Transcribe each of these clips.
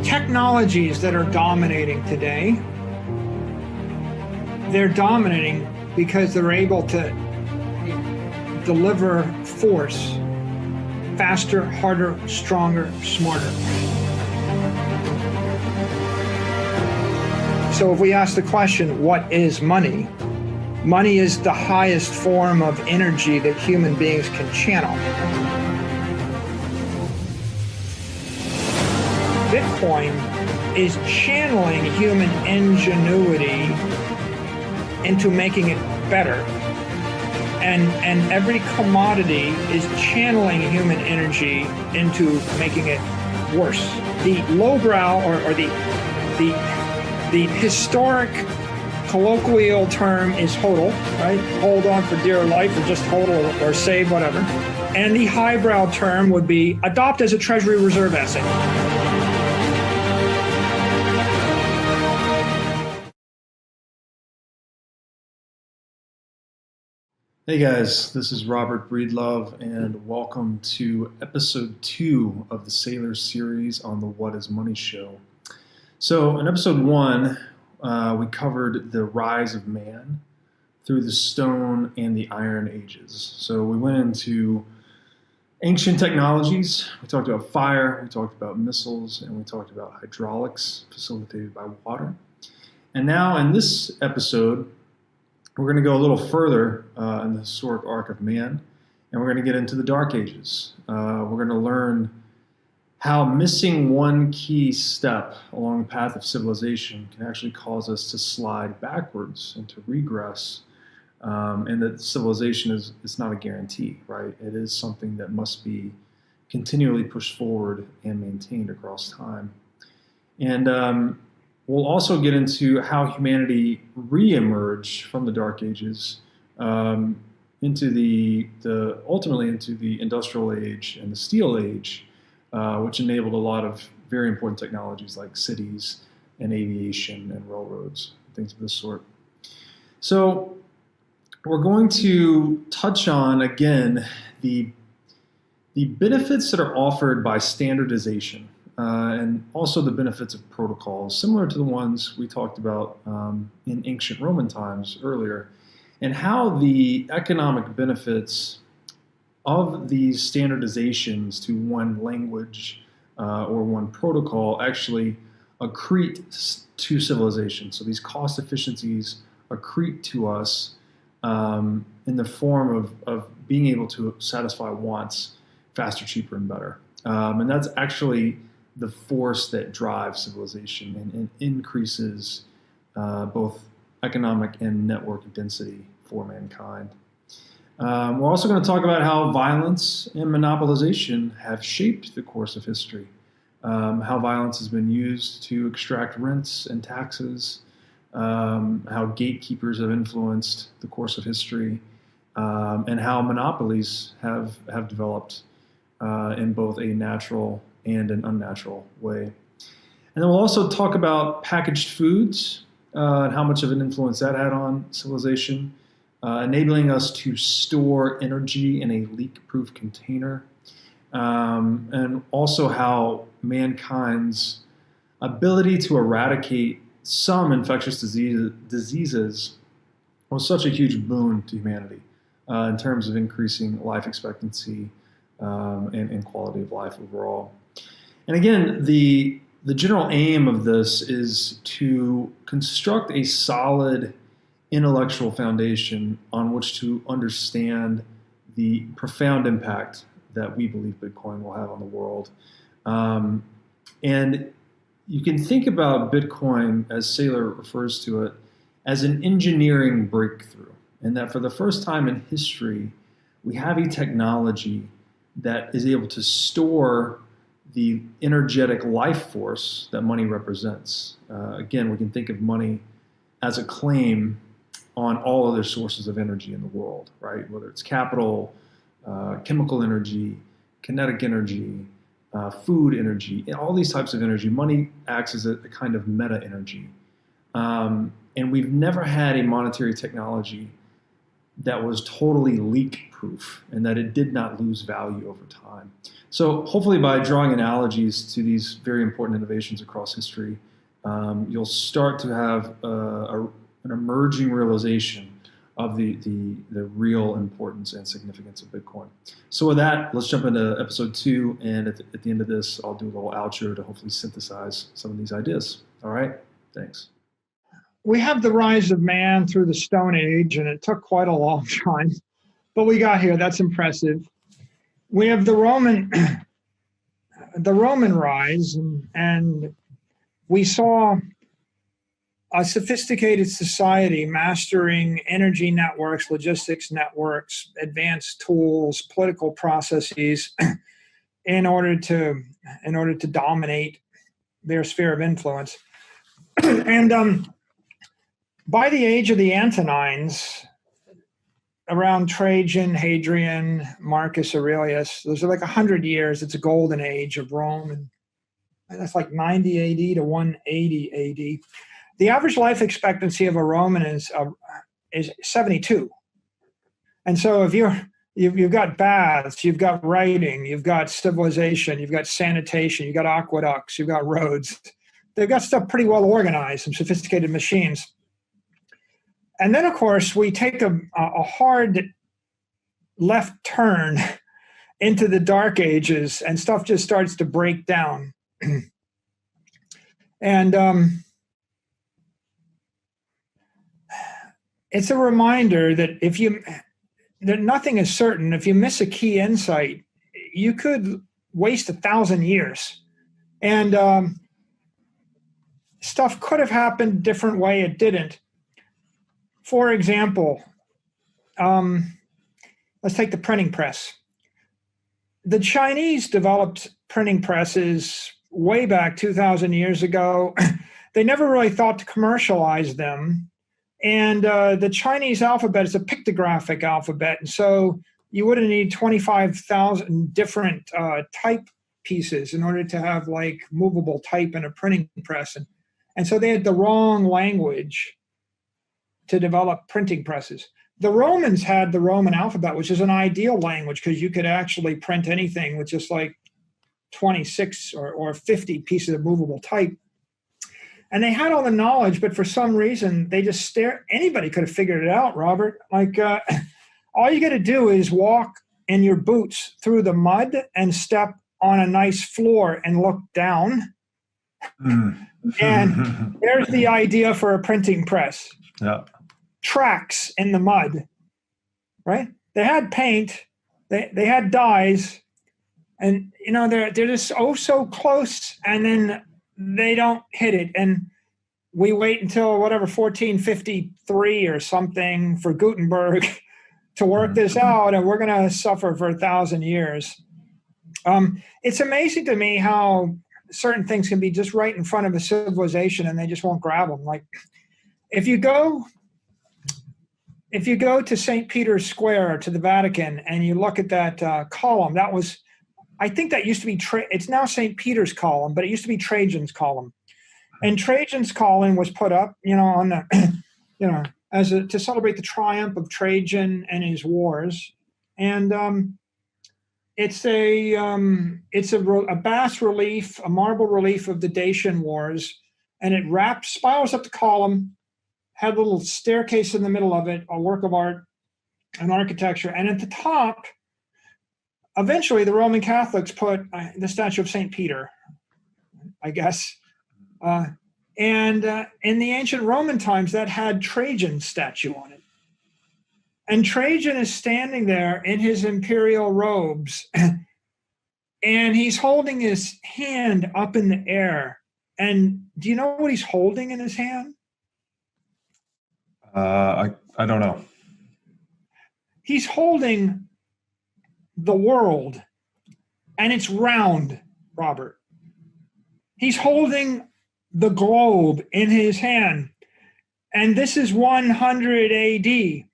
technologies that are dominating today, they're dominating because they're able to deliver force faster, harder, stronger, smarter. So if we ask the question, what is money? Money is the highest form of energy that human beings can channel. Bitcoin is channeling human ingenuity into making it better. And every commodity is channeling human energy into making it worse. The lowbrow or the historic colloquial term is HODL, right? Hold on for dear life, or just HODL or save, whatever. And the highbrow term would be adopt as a Treasury Reserve asset. Hey guys, this is Robert Breedlove, and welcome to episode 2 of the Saylor Series on the What is Money show. So in episode 1, we covered the rise of man through the Stone and the Iron Ages. So we went into ancient technologies. We talked about fire, we talked about missiles, and we talked about hydraulics facilitated by water. And now in this episode, we're going to go a little further in the historic arc of man, and we're going to get into the Dark Ages. We're going to learn how missing one key step along the path of civilization can actually cause us to slide backwards and to regress, and that civilization is not a guarantee, right? It is something that must be continually pushed forward and maintained across time. And we'll also get into how humanity re-emerged from the Dark Ages ultimately into the Industrial Age and the Steel Age, which enabled a lot of very important technologies like cities and aviation and railroads, things of this sort. So we're going to touch on, again, the benefits that are offered by standardization. And also the benefits of protocols, similar to the ones we talked about in ancient Roman times earlier, and how the economic benefits of these standardizations to one language or one protocol actually accrete to civilization. So these cost efficiencies accrete to us in the form of being able to satisfy wants faster, cheaper, and better. And that's actually the force that drives civilization and increases both economic and network density for mankind. We're also going to talk about how violence and monopolization have shaped the course of history, how violence has been used to extract rents and taxes, how gatekeepers have influenced the course of history, and how monopolies have developed in both a natural and an unnatural way. And then we'll also talk about packaged foods and how much of an influence that had on civilization, enabling us to store energy in a leak-proof container, and also how mankind's ability to eradicate some infectious diseases was such a huge boon to humanity in terms of increasing life expectancy and quality of life overall. And again, the general aim of this is to construct a solid intellectual foundation on which to understand the profound impact that we believe Bitcoin will have on the world. And you can think about Bitcoin, as Saylor refers to it, as an engineering breakthrough, and that for the first time in history, we have a technology that is able to store the energetic life force that money represents. Again, we can think of money as a claim on all other sources of energy in the world, right? Whether it's capital, chemical energy, kinetic energy, food energy, all these types of energy. Money acts as a kind of meta energy. And we've never had a monetary technology that was totally leak-proof and that it did not lose value over time. So hopefully by drawing analogies to these very important innovations across history, you'll start to have an emerging realization of the real importance and significance of Bitcoin. So with that, let's jump into episode 2, and at the end of this, I'll do a little outro to hopefully synthesize some of these ideas. All right? Thanks. We have the rise of man through the Stone Age, and it took quite a long time, but we got here. That's impressive. We have the Roman rise, and we saw a sophisticated society mastering energy networks, logistics networks, advanced tools, political processes in order to dominate their sphere of influence. And by the age of the Antonines, around Trajan, Hadrian, Marcus Aurelius, those are like 100 years. It's a golden age of Rome, and that's like 90 AD to 180 AD. The average life expectancy of a Roman is 72. And so if you've got baths, you've got writing, you've got civilization, you've got sanitation, you've got aqueducts, you've got roads. They've got stuff pretty well organized, some sophisticated machines. And then, of course, we take a hard left turn into the Dark Ages, and stuff just starts to break down. And it's a reminder that that nothing is certain. If you miss a key insight, you could waste 1,000 years. And stuff could have happened a different way. It didn't. For example, let's take the printing press. The Chinese developed printing presses way back 2,000 years ago. They never really thought to commercialize them. And the Chinese alphabet is a pictographic alphabet. And so you would have needed 25,000 different type pieces in order to have like movable type in a printing press. And so they had the wrong language to develop printing presses. The Romans had the Roman alphabet, which is an ideal language because you could actually print anything with just like 26 or 50 pieces of movable type. And they had all the knowledge, but for some reason, they just stare. Anybody could have figured it out, Robert. Like, all you got to do is walk in your boots through the mud and step on a nice floor and look down. And there's the idea for a printing press. Yeah. Tracks in the mud, right? They had paint, they had dyes, and they're just so close, and then they don't hit it. And we wait until 1453 or something for Gutenberg to work this out, and we're going to suffer for 1,000 years. It's amazing to me how certain things can be just right in front of a civilization, and they just won't grab them. Like if you go to St. Peter's Square, to the Vatican, and you look at that column, I think that used to be, it's now St. Peter's column, but it used to be Trajan's column. And Trajan's column was put up, on the, to celebrate the triumph of Trajan and his wars. And it's a bas relief, a marble relief of the Dacian Wars, and it spirals up the column, had a little staircase in the middle of it, a work of art, an architecture, and at the top, eventually the Roman Catholics put the statue of St. Peter, I guess. And in the ancient Roman times, that had Trajan's statue on it. And Trajan is standing there in his imperial robes, and he's holding his hand up in the air. And do you know what he's holding in his hand? I don't know. He's holding the world, and it's round, Robert. He's holding the globe in his hand, and this is 100 AD.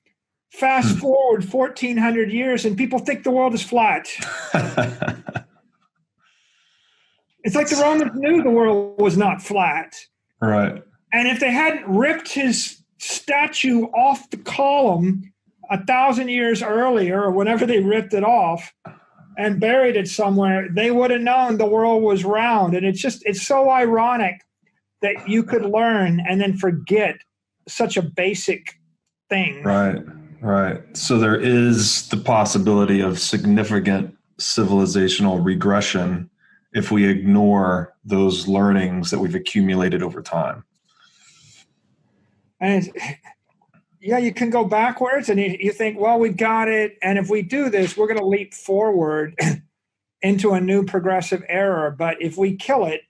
Fast forward 1,400 years, and people think the world is flat. It's like the Romans knew the world was not flat. Right. And if they hadn't ripped his statue off the column, 1,000 years earlier, or whenever they ripped it off and buried it somewhere, they would have known the world was round. And it's so ironic that you could learn and then forget such a basic thing. Right, right. So there is the possibility of significant civilizational regression if we ignore those learnings that we've accumulated over time. And yeah, you can go backwards and you think, well, we got it. And if we do this, we're going to leap forward into a new progressive era. But if we kill it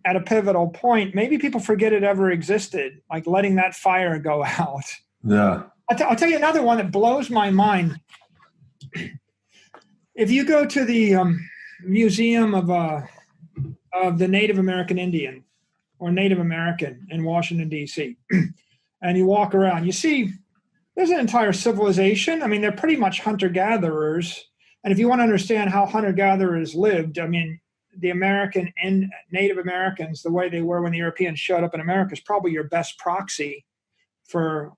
at a pivotal point, maybe people forget it ever existed, like letting that fire go out. Yeah. I'll tell you another one that blows my mind. If you go to the Museum of the Native American Indian or Native American in Washington, D.C., and you walk around, you see there's an entire civilization. I mean, they're pretty much hunter-gatherers. And if you want to understand how hunter-gatherers lived, I mean, the American and Native Americans, the way they were when the Europeans showed up in America, is probably your best proxy for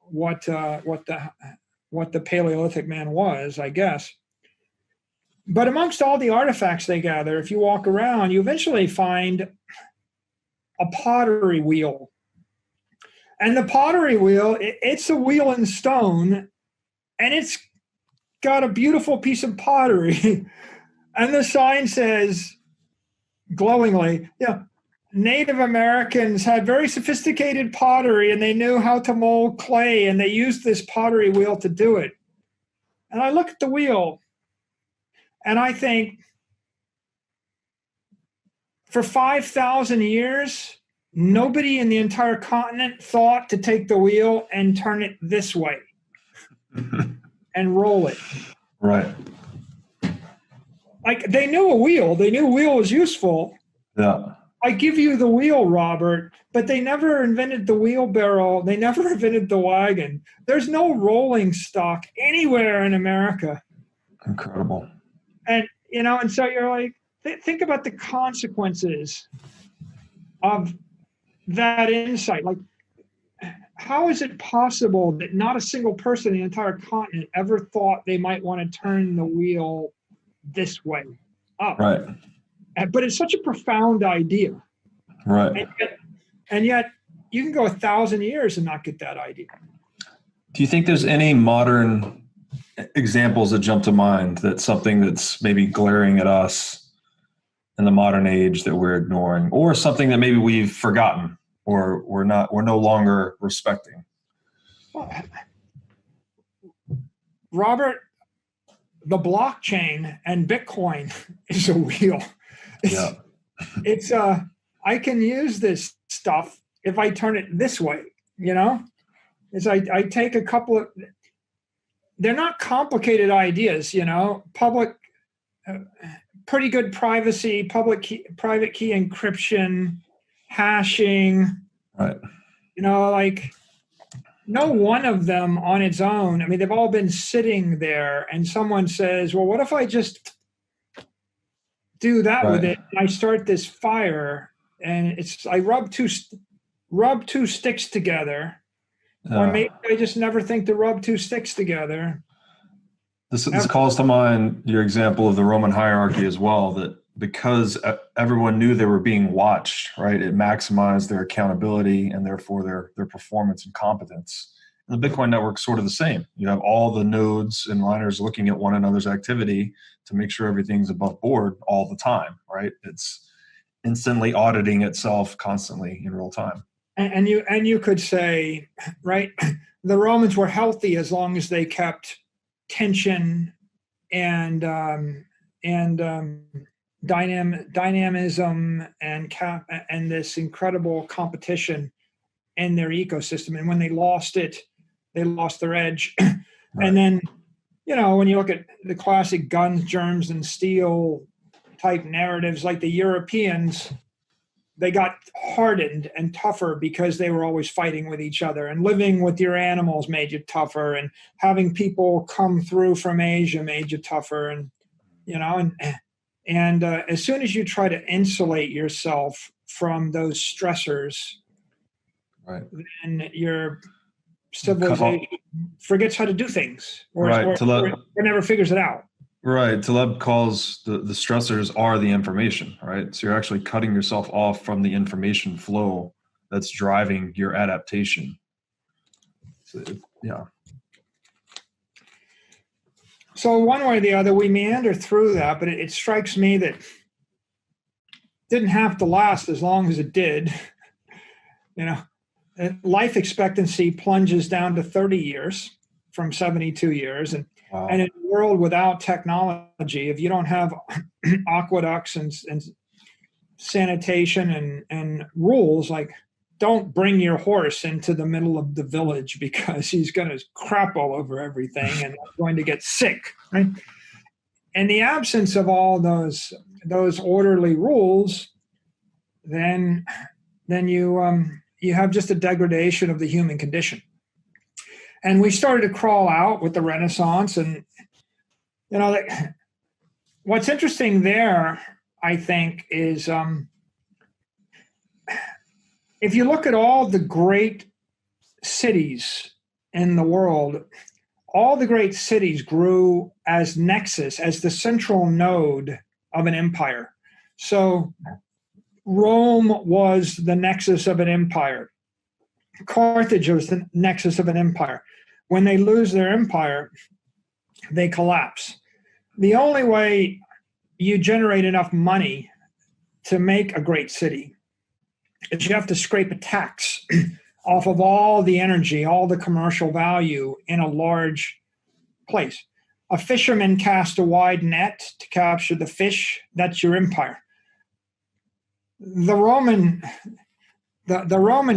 what the Paleolithic man was, I guess. But amongst all the artifacts they gather, if you walk around, you eventually find a pottery wheel. And the pottery wheel, it's a wheel in stone, and it's got a beautiful piece of pottery. And the sign says, glowingly, Native Americans had very sophisticated pottery, and they knew how to mold clay, and they used this pottery wheel to do it. And I look at the wheel, and I think, for 5,000 years, nobody in the entire continent thought to take the wheel and turn it this way and roll it. Right. Like, they knew a wheel. They knew a wheel was useful. Yeah. I give you the wheel, Robert, but they never invented the wheelbarrow. They never invented the wagon. There's no rolling stock anywhere in America. Incredible. And, and so you're like, think about the consequences of that insight. Like, how is it possible that not a single person in the entire continent ever thought they might want to turn the wheel this way up? Right. But it's such a profound idea. Right. And yet you can go 1,000 years and not get that idea. Do you think there's any modern examples that jump to mind, that's something that's maybe glaring at us in the modern age that we're ignoring, or something that maybe we've forgotten or we're no longer respecting? Well, Robert, the blockchain and Bitcoin is a wheel. It's I can use this stuff if I turn it this way, It's I take a couple of, they're not complicated ideas, public, pretty good privacy, private key encryption, hashing, right? Like, no one of them on its own. I mean, they've all been sitting there, and someone says, well, what if I just do that with it, and I start this fire, and I rub two sticks together, or maybe I just never think to rub two sticks together. This calls to mind your example of the Roman hierarchy as well, that because everyone knew they were being watched, right? It maximized their accountability and therefore their performance and competence. And the Bitcoin network's sort of the same. You have all the nodes and miners looking at one another's activity to make sure everything's above board all the time, right? It's instantly auditing itself constantly in real time. And you could say, right, the Romans were healthy as long as they kept tension and dynamism and this incredible competition in their ecosystem. And when they lost it, they lost their edge. Right. And then, when you look at the classic guns, germs, and steel type narratives, like the Europeans, they got hardened and tougher because they were always fighting with each other, and living with your animals made you tougher, and having people come through from Asia made you tougher. And, and as soon as you try to insulate yourself from those stressors, right, then you're civilization forgets how to do things, or never figures it out. Right. Taleb calls the stressors are the information, right? So you're actually cutting yourself off from the information flow that's driving your adaptation. So, yeah. So one way or the other, we meander through that, but it strikes me that it didn't have to last as long as it did. Life expectancy plunges down to 30 years from 72 years. And in a world without technology, if you don't have aqueducts and sanitation and rules, like don't bring your horse into the middle of the village because he's going to crap all over everything and going to get sick. Right? In the absence of all those orderly rules, then you have just a degradation of the human condition. And we started to crawl out with the Renaissance. And, what's interesting there, I think, is if you look at all the great cities in the world, all the great cities grew as nexus, as the central node of an empire. So Rome was the nexus of an empire. Carthage was the nexus of an empire. When they lose their empire, they collapse. The only way you generate enough money to make a great city is you have to scrape a tax off of all the energy, all the commercial value in a large place. A fisherman cast a wide net to capture the fish. That's your empire. The Roman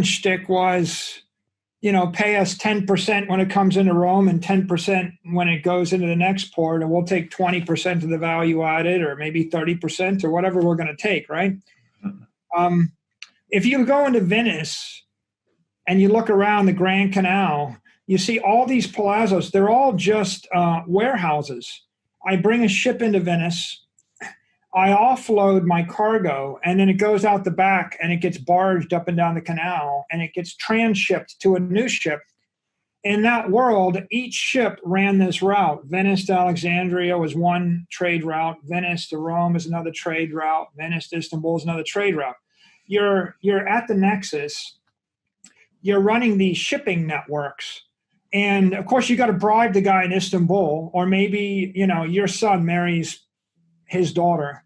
shtick was, pay us 10% when it comes into Rome and 10% when it goes into the next port, and we'll take 20% of the value added, or maybe 30%, or whatever we're going to take, right? If you go into Venice and you look around the Grand Canal, you see all these palazzos. They're all just warehouses. I bring a ship into Venice, I offload my cargo, and then it goes out the back and it gets barged up and down the canal and it gets transshipped to a new ship. In that world, each ship ran this route. Venice to Alexandria was one trade route. Venice to Rome is another trade route. Venice to Istanbul is another trade route. You're at the nexus. You're running these shipping networks. And of course, you got to bribe the guy in Istanbul, or maybe, your son marries his daughter,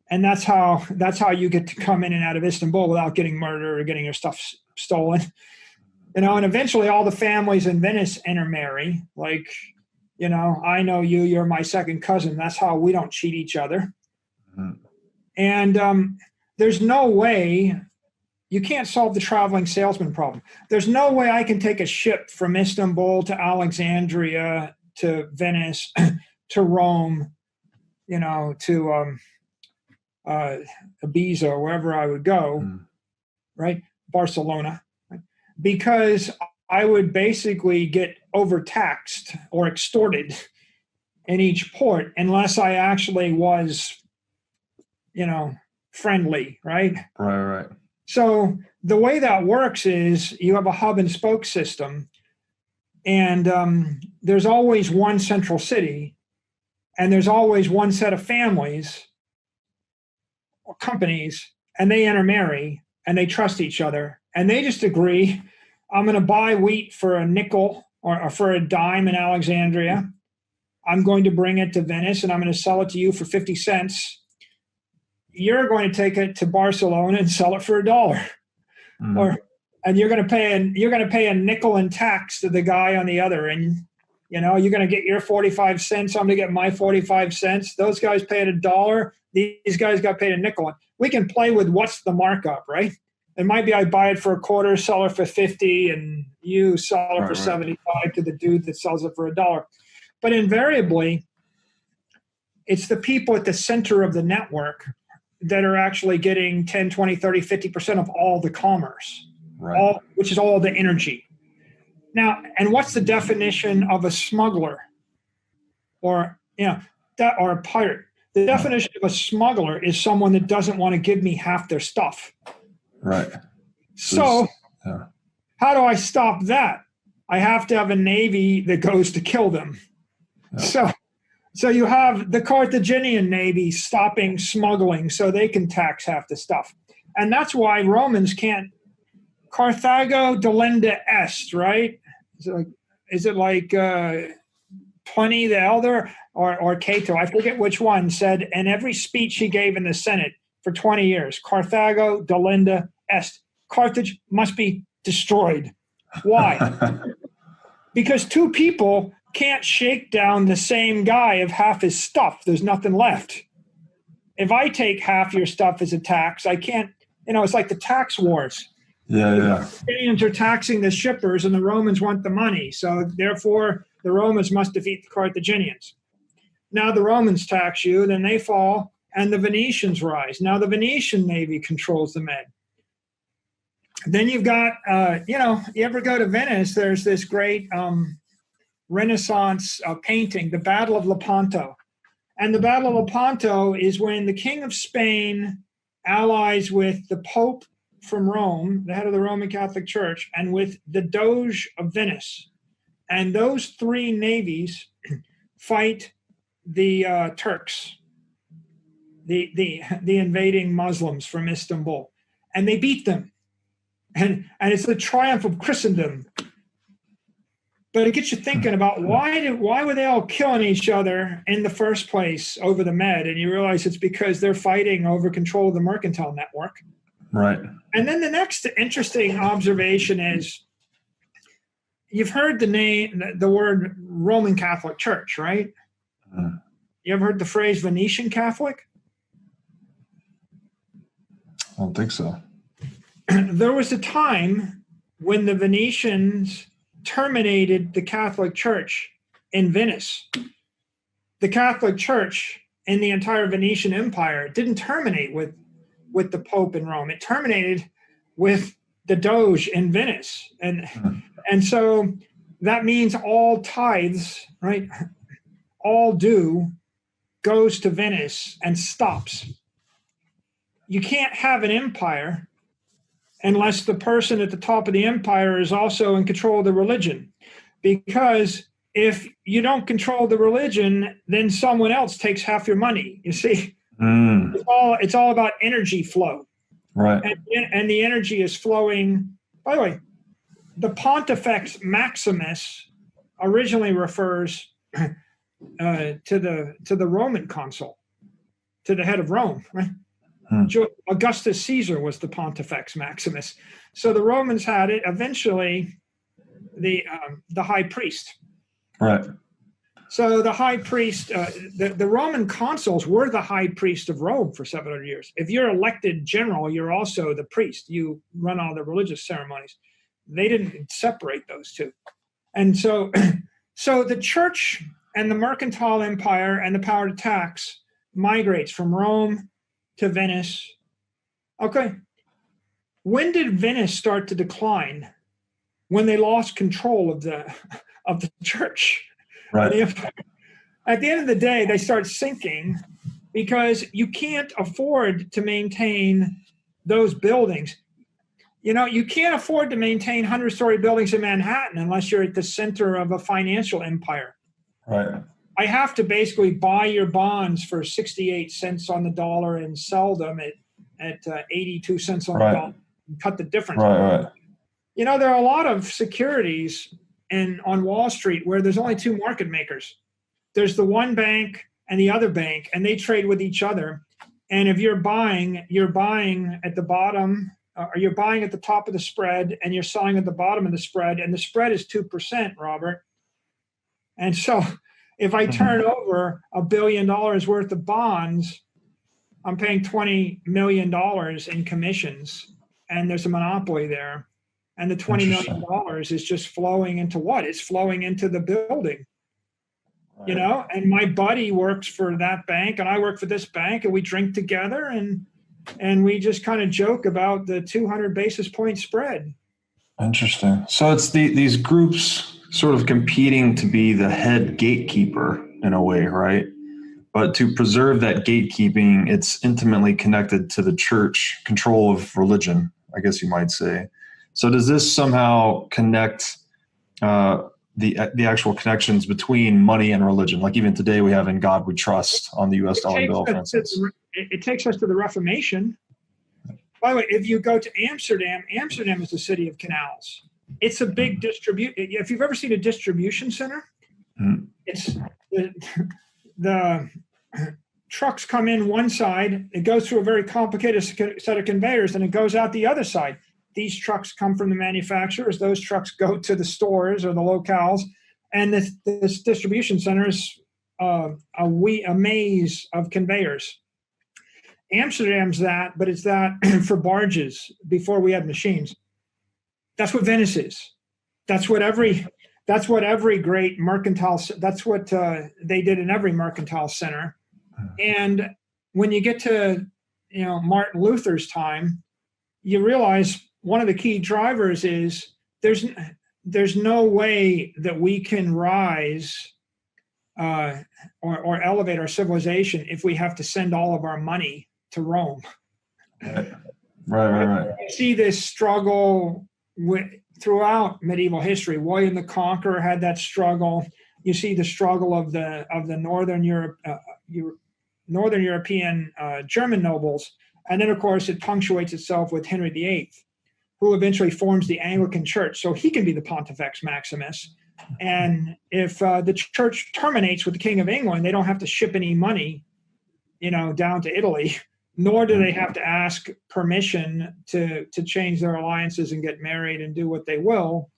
and that's how you get to come in and out of Istanbul without getting murdered or getting your stuff stolen. And eventually all the families in Venice intermarry. Like, I know you, you're my second cousin. That's how we don't cheat each other. Mm-hmm. And there's no way you can't solve the traveling salesman problem. There's no way I can take a ship from Istanbul to Alexandria to Venice to Rome, to Ibiza or wherever I would go, right? Barcelona, right? Because I would basically get overtaxed or extorted in each port unless I actually was, friendly, right? Right. So the way that works is you have a hub and spoke system, and there's always one central city, and there's always one set of families or companies, and they intermarry, and they trust each other, and they just agree, I'm going to buy wheat for a nickel or for a dime in Alexandria. I'm going to bring it to Venice, and I'm going to sell it to you for 50 cents. You're going to take it to Barcelona and sell it for $1. And you're going to pay a nickel in tax to the guy on the other end. You're going to get your 45 cents. I'm going to get my 45 cents. Those guys paid $1. These guys got paid a nickel. We can play with what's the markup, right? It might be I buy it for a quarter, sell it for 50, and you sell it for 75 to the dude that sells it for $1. But invariably, it's the people at the center of the network that are actually getting 10, 20, 30, 50% of all the commerce, which is all the energy. Now, and what's the definition of a smuggler or a pirate? The definition of a smuggler is someone that doesn't want to give me half their stuff. Right. So how do I stop that? I have to have a navy that goes to kill them. Yeah. So you have the Carthaginian navy stopping smuggling so they can tax half the stuff. And that's why Romans can't. Carthago delenda est, right? Is it like Pliny the Elder or Cato? I forget which one said in every speech he gave in the Senate for 20 years, Carthago delenda est. Carthage must be destroyed. Why? Because two people can't shake down the same guy of half his stuff. There's nothing left. If I take half your stuff as a tax, I can't, it's like the tax wars. Yeah. The Carthaginians are taxing the shippers and the Romans want the money. So therefore, the Romans must defeat the Carthaginians. Now the Romans tax you, then they fall, and the Venetians rise. Now the Venetian navy controls the Med. Then you've got, you ever go to Venice, there's this great Renaissance painting, the Battle of Lepanto. And the Battle of Lepanto is when the King of Spain allies with the Pope from Rome, the head of the Roman Catholic Church, and with the Doge of Venice. And those three navies fight the Turks, the invading Muslims from Istanbul. And they beat them. And it's the triumph of Christendom. But it gets you thinking about why were they all killing each other in the first place over the Med? And you realize it's because they're fighting over control of the mercantile network. Right. And then the next interesting observation is you've heard the word Roman Catholic Church, right? You ever heard the phrase Venetian Catholic? I don't think so. There was a time when the Venetians terminated the Catholic Church in Venice. The Catholic Church in the entire Venetian Empire didn't terminate with the Pope in Rome. It terminated with the Doge in Venice. And so that means all tithes, right? All due goes to Venice and stops. You can't have an empire unless the person at the top of the empire is also in control of the religion. Because if you don't control the religion, then someone else takes half your money, you see? It's all about energy flow. Right. And the energy is flowing. By the way, the Pontifex Maximus originally refers to the Roman consul, to the head of Rome, right? Augustus Caesar was the Pontifex Maximus. So the Romans had it. Eventually, the high priest. Right. So the high priest, the Roman consuls were the high priest of Rome for 700 years. If you're elected general, you're also the priest. You run all the religious ceremonies. They didn't separate those two. And so the church and the mercantile empire and the power to tax migrates from Rome to Venice. Okay. When did Venice start to decline? When they lost control of the church. Right. At the end of the day, they start sinking because you can't afford to maintain those buildings. You can't afford to maintain 100-story buildings in Manhattan unless you're at the center of a financial empire. Right. I have to basically buy your bonds for 68 cents on the dollar and sell them at 82 cents on the dollar and cut the difference. Right. There are a lot of securities on Wall Street where there's only two market makers. There's the one bank and the other bank, and they trade with each other. And if you're buying at the bottom, or you're buying at the top of the spread, and you're selling at the bottom of the spread, and the spread is 2%, Robert. And so if I turn over $1 billion worth of bonds, I'm paying $20 million in commissions, and there's a monopoly there. And the $20 million is just flowing into what? It's flowing into the building, right. And my buddy works for that bank and I work for this bank, and we drink together and we just kind of joke about the 200 basis point spread. Interesting. So it's these groups sort of competing to be the head gatekeeper in a way, right? But to preserve that gatekeeping, it's intimately connected to the church control of religion, I guess you might say. So does this somehow connect the actual connections between money and religion. Like even today we have "In God We Trust" on the U.S. dollar bill, for instance. It takes us to the Reformation. By the way, if you go to Amsterdam, Amsterdam is the city of canals. It's a big if you've ever seen a distribution center, it's the trucks come in one side, it goes through a very complicated set of conveyors, and it goes out the other side. These trucks come from the manufacturers, those trucks go to the stores or the locales, and this distribution center is a maze of conveyors. Amsterdam's that, but it's that for barges before we had machines. That's what Venice is. That's what every great mercantile, that's what they did in every mercantile center. And when you get to, Martin Luther's time, you realize one of the key drivers is there's no way that we can rise or elevate our civilization if we have to send all of our money to Rome. Right. You see this struggle throughout medieval history. William the Conqueror had that struggle. You see the struggle of the Northern European German nobles, and then of course it punctuates itself with Henry VIII, who eventually forms the Anglican Church, so he can be the Pontifex Maximus. And if the church terminates with the King of England, they don't have to ship any money, down to Italy, nor do they have to ask permission to change their alliances and get married and do what they will.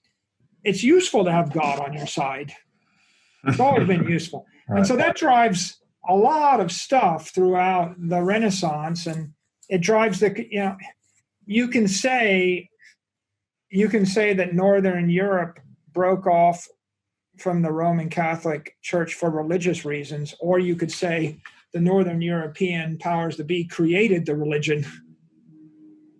It's useful to have God on your side. It's always been useful. Right. And so that drives a lot of stuff throughout the Renaissance, and it drives you can say that Northern Europe broke off from the Roman Catholic Church for religious reasons, or you could say the Northern European powers that be created the religion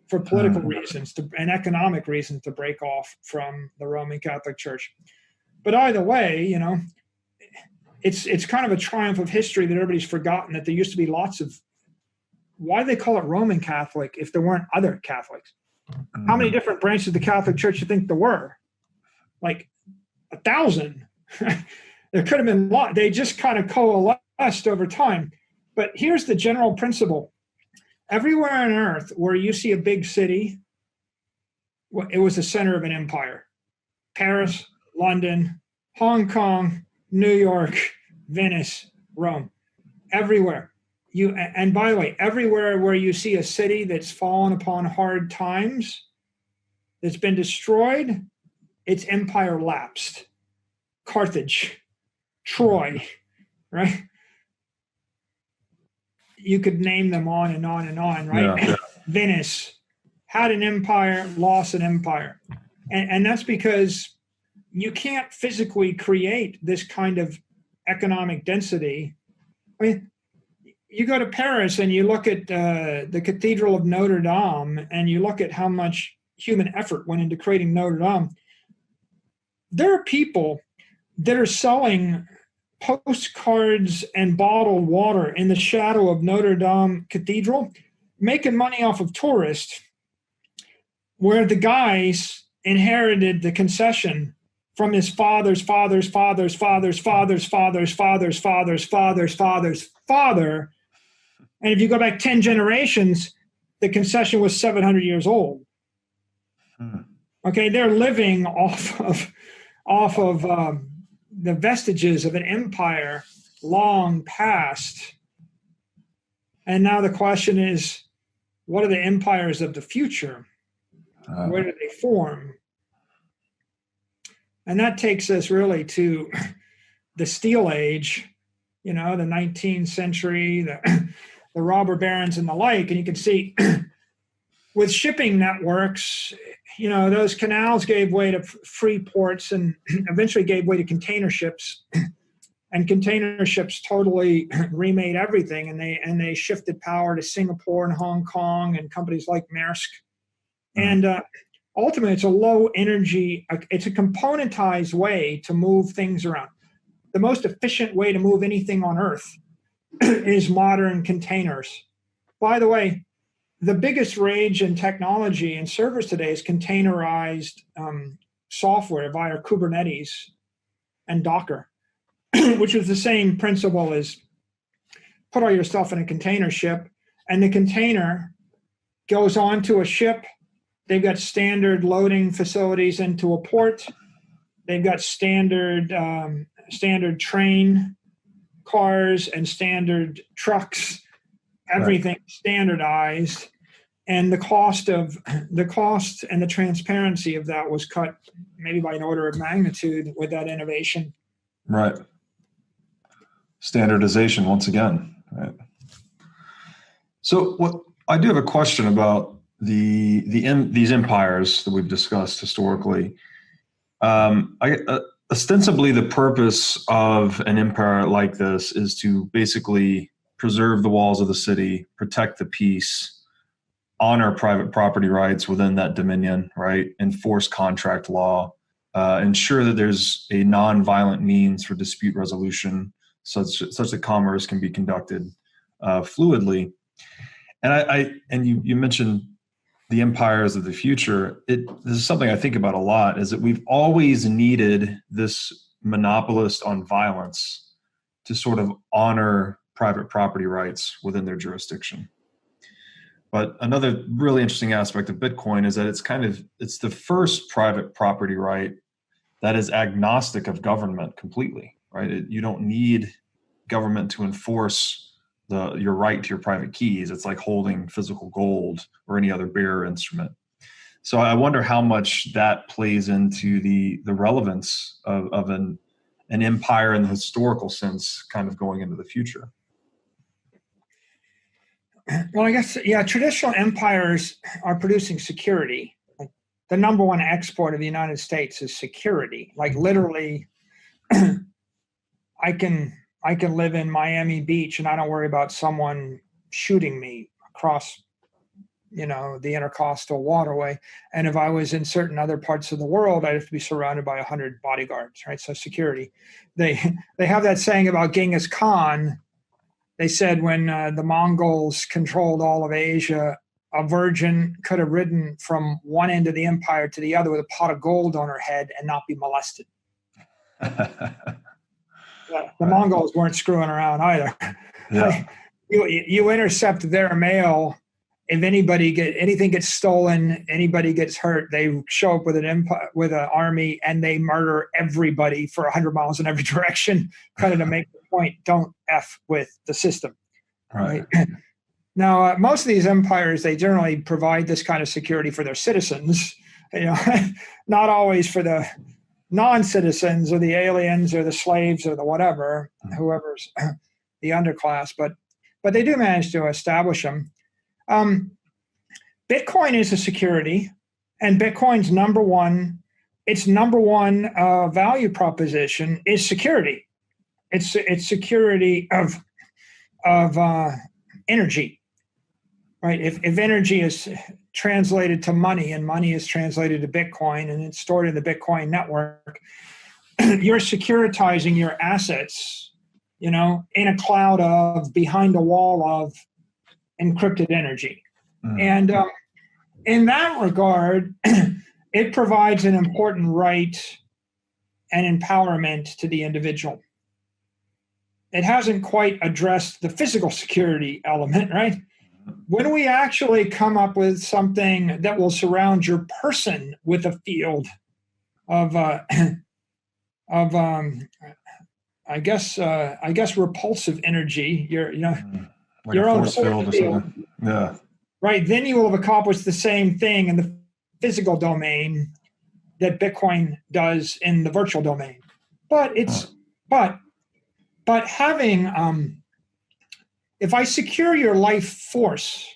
for political reasons and economic reasons to break off from the Roman Catholic Church. But either way, it's kind of a triumph of history that everybody's forgotten that there used to be lots of. Why do they call it Roman Catholic if there weren't other Catholics? How many different branches of the Catholic Church do you think there were? Like 1,000. There could have been a lot. They just kind of coalesced over time. But here's the general principle. Everywhere on earth where you see a big city, it was the center of an empire. Paris, London, Hong Kong, New York, Venice, Rome. Everywhere. And by the way, everywhere where you see a city that's fallen upon hard times, that's been destroyed, its empire lapsed. Carthage, Troy, right? You could name them on and on and on, right? Yeah. Venice had an empire, lost an empire. And that's because you can't physically create this kind of economic density. I mean, you go to Paris and you look at the Cathedral of Notre Dame and you look at how much human effort went into creating Notre Dame. There are people that are selling postcards and bottled water in the shadow of Notre Dame Cathedral, making money off of tourists, where the guys inherited the concession from his father's father. And if you go back 10 generations, the concession was 700 years old. Okay, they're living off of the vestiges of an empire long past. And now the question is, what are the empires of the future? Where do they form? And that takes us really to the Steel Age, the 19th century, the robber barons and the like. And you can see with shipping networks, those canals gave way to free ports and eventually gave way to container ships. And container ships totally remade everything. And they shifted power to Singapore and Hong Kong and companies like Maersk. And ultimately, it's a low energy, it's a componentized way to move things around. The most efficient way to move anything on Earth is modern containers. By the way, the biggest rage in technology and servers today is containerized software via Kubernetes and Docker, which is the same principle as put all your stuff in a container ship, and the container goes onto a ship. They've got standard loading facilities into a port. They've got standard train cars and standard trucks, everything standardized. And the cost and the transparency of that was cut maybe by an order of magnitude with that innovation. Right. Standardization once again. Right. So what I do have a question about these empires that we've discussed historically. Ostensibly, the purpose of an empire like this is to basically preserve the walls of the city, protect the peace, honor private property rights within that dominion, right? Enforce contract law, ensure that there's a non-violent means for dispute resolution, such that commerce can be conducted fluidly. And you mentioned the empires of the future. This is something I think about a lot, is that we've always needed this monopolist on violence to sort of honor private property rights within their jurisdiction. But another really interesting aspect of Bitcoin is that it's the first private property right that is agnostic of government completely, right? You don't need government to enforce your right to your private keys. It's like holding physical gold or any other bearer instrument. So I wonder how much that plays into the relevance of an empire in the historical sense, kind of going into the future. Well, I guess, yeah, traditional empires are producing security. Like, the number one export of the United States is security. Like, literally, I can live in Miami Beach and I don't worry about someone shooting me across, the intercoastal waterway. And if I was in certain other parts of the world, I'd have to be surrounded by 100 bodyguards, right? So security. They have that saying about Genghis Khan. They said when the Mongols controlled all of Asia, a virgin could have ridden from one end of the empire to the other with a pot of gold on her head and not be molested. The Mongols weren't screwing around either. Yeah. You intercept their mail. If anything gets stolen, anybody gets hurt, they show up with an army and they murder everybody for 100 miles in every direction, kind of to make the point, don't F with the system. Right. Now, most of these empires, they generally provide this kind of security for their citizens, not always for the non-citizens or the aliens or the slaves or the whatever, whoever's the underclass, but they do manage to establish them. Bitcoin is a security, and Bitcoin's number one value proposition is security. It's security of energy, right? If energy is translated to money and money is translated to Bitcoin and it's stored in the Bitcoin network, you're securitizing your assets, in a cloud of behind a wall of encrypted energy. And in that regard, it provides an important right and empowerment to the individual. It hasn't quite addressed the physical security element, right? When we actually come up with something that will surround your person with a field of I guess repulsive energy, like your own force field or something. Yeah. Right. Then you will have accomplished the same thing in the physical domain that Bitcoin does in the virtual domain. But but having if I secure your life force,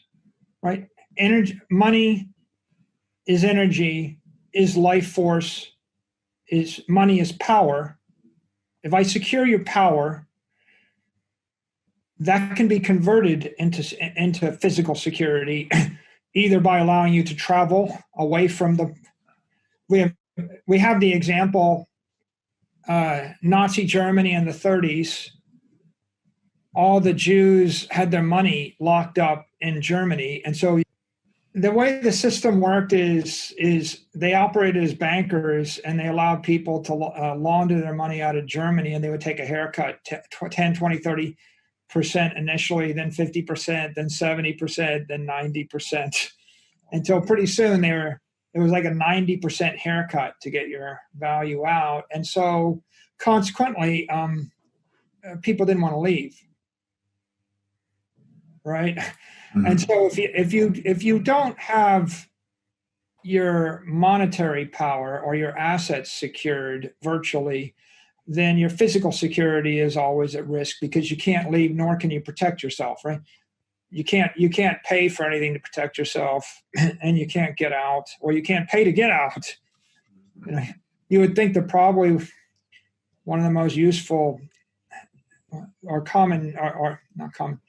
right? Energy, money is energy, is life force, is money is power. If I secure your power, that can be converted into physical security, either by allowing you to travel away from the. We have the example, Nazi Germany in the 30s. All the Jews had their money locked up in Germany, and so the way the system worked is they operated as bankers, and they allowed people to launder their money out of Germany, and they would take a haircut, 10, 20, 30% initially, then 50%, then 70%, then 90%, until pretty soon it was like a 90% haircut to get your value out. And so consequently, people didn't want to leave, right? Mm-hmm. And so if you don't have your monetary power or your assets secured virtually, then your physical security is always at risk, because you can't leave, nor can you protect yourself, right? You can't pay for anything to protect yourself, and you can't get out, or you can't pay to get out. You would think that probably one of the most useful or common, or not common,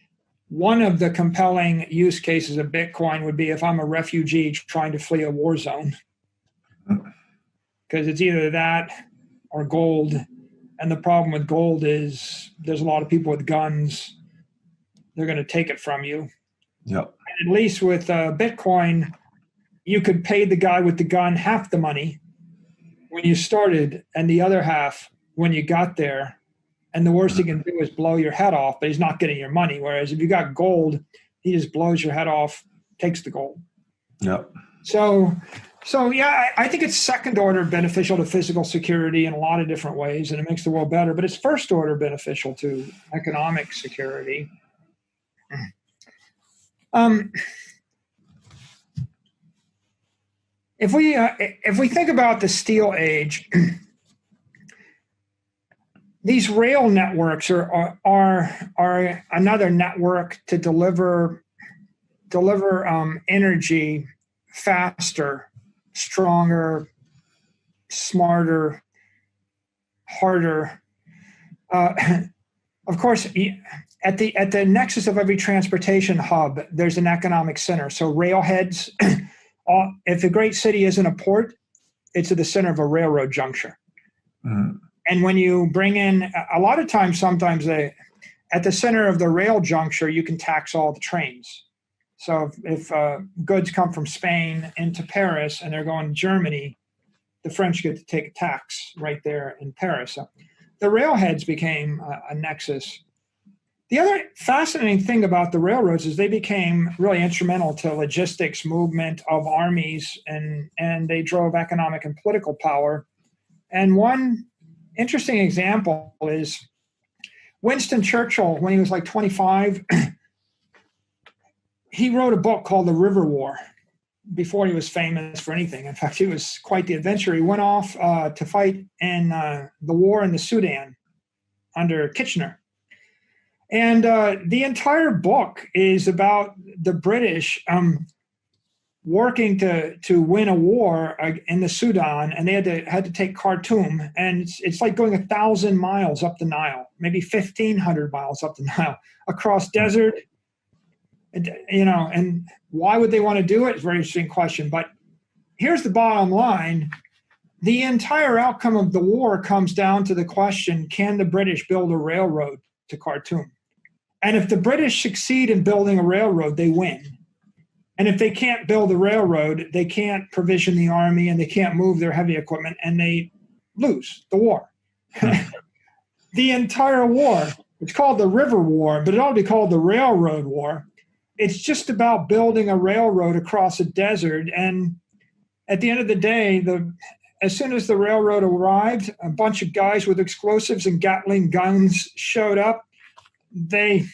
one of the compelling use cases of Bitcoin would be if I'm a refugee trying to flee a war zone, because it's either that or gold. And the problem with gold is there's a lot of people with guns. They're going to take it from you. Yep. And at least with Bitcoin, you could pay the guy with the gun half the money when you started, and the other half when you got there. And the worst he can do is blow your head off, but he's not getting your money. Whereas if you got gold, he just blows your head off, takes the gold. Yep. So yeah, I think it's second order beneficial to physical security in a lot of different ways, and it makes the world better. But it's first order beneficial to economic security. If we think about the steel age, these rail networks are another network to deliver energy faster, stronger, smarter, harder. Of course, at the nexus of every transportation hub, there's an economic center. So railheads, if a great city isn't a port, it's at the center of a railroad juncture. Mm-hmm. And when you bring in, a lot of times, sometimes at the center of the rail juncture, you can tax all the trains. So if goods come from Spain into Paris and they're going to Germany, the French get to take a tax right there in Paris. So the railheads became a nexus. The other fascinating thing about the railroads is they became really instrumental to logistics movement of armies, and they drove economic and political power. And one interesting example is Winston Churchill, when he was like 25, he wrote a book called The River War before he was famous for anything. In fact, he was quite the adventurer. He went off to fight in the war in the Sudan under Kitchener. And the entire book is about the British working to win a war in the Sudan, and they had to take Khartoum, and it's like going 1,000 miles up the Nile, maybe 1,500 miles up the Nile, across desert. And why would they want to do it? It's a very interesting question. But here's the bottom line. The entire outcome of the war comes down to the question, can the British build a railroad to Khartoum? And if the British succeed in building a railroad, they win. And if they can't build a railroad, they can't provision the army, and they can't move their heavy equipment, and they lose the war. The entire war, it's called the River War, but it ought to be called the Railroad War. It's just about building a railroad across a desert. And at the end of the day, as soon as the railroad arrived, a bunch of guys with explosives and Gatling guns showed up. They,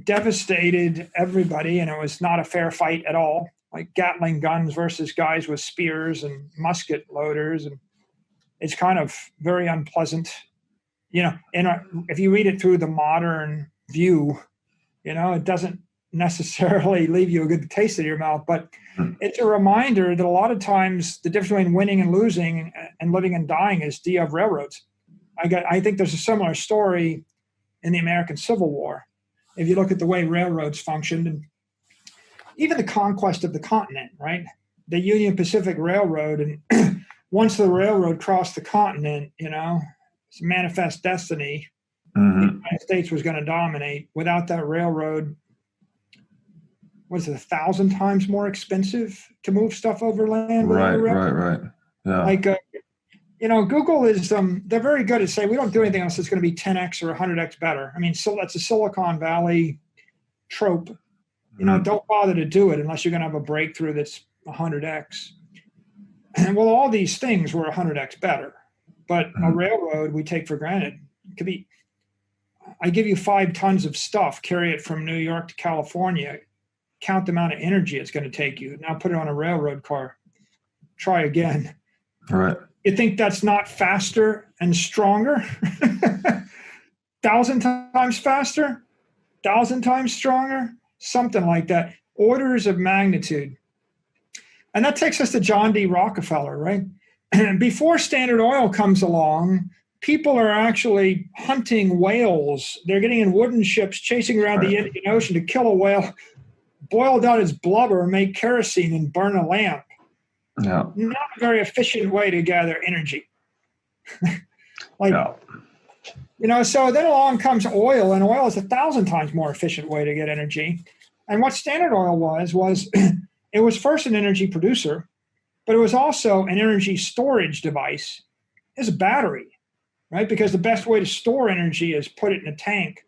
devastated everybody, and it was not a fair fight at all. Like Gatling guns versus guys with spears and musket loaders, and it's kind of very unpleasant. If you read it through the modern view, it doesn't necessarily leave you a good taste in your mouth, but it's a reminder that a lot of times the difference between winning and losing and living and dying is do you have railroads? I think there's a similar story in the American Civil War. If you look at the way railroads functioned, and even the conquest of the continent, right? The Union Pacific Railroad, and once the railroad crossed the continent, it's a manifest destiny. Mm-hmm. The United States was going to dominate. Without that railroad, was it 1,000 times more expensive to move stuff over land? Right. Yeah. Like, Google is, they're very good at saying, we don't do anything else that's going to be 10x or 100x better. I mean, so that's a Silicon Valley trope. Don't bother to do it unless you're going to have a breakthrough that's 100x. And well, all these things were 100x better. But a railroad we take for granted. It could be, I give you 5 tons of stuff, carry it from New York to California, count the amount of energy it's going to take you. Now put it on a railroad car. Try again. Right. You think that's not faster and stronger? 1,000 times faster? 1,000 times stronger? Something like that. Orders of magnitude. And that takes us to John D. Rockefeller, right? Before Standard Oil comes along, people are actually hunting whales. They're getting in wooden ships, chasing around the Indian Ocean to kill a whale, boil down its blubber, make kerosene, and burn a lamp. Yeah. Not a very efficient way to gather energy. So then along comes oil, and oil is 1,000 times more efficient way to get energy. And what Standard Oil was it was first an energy producer, but it was also an energy storage device. It's a battery, right? Because the best way to store energy is put it in a tank.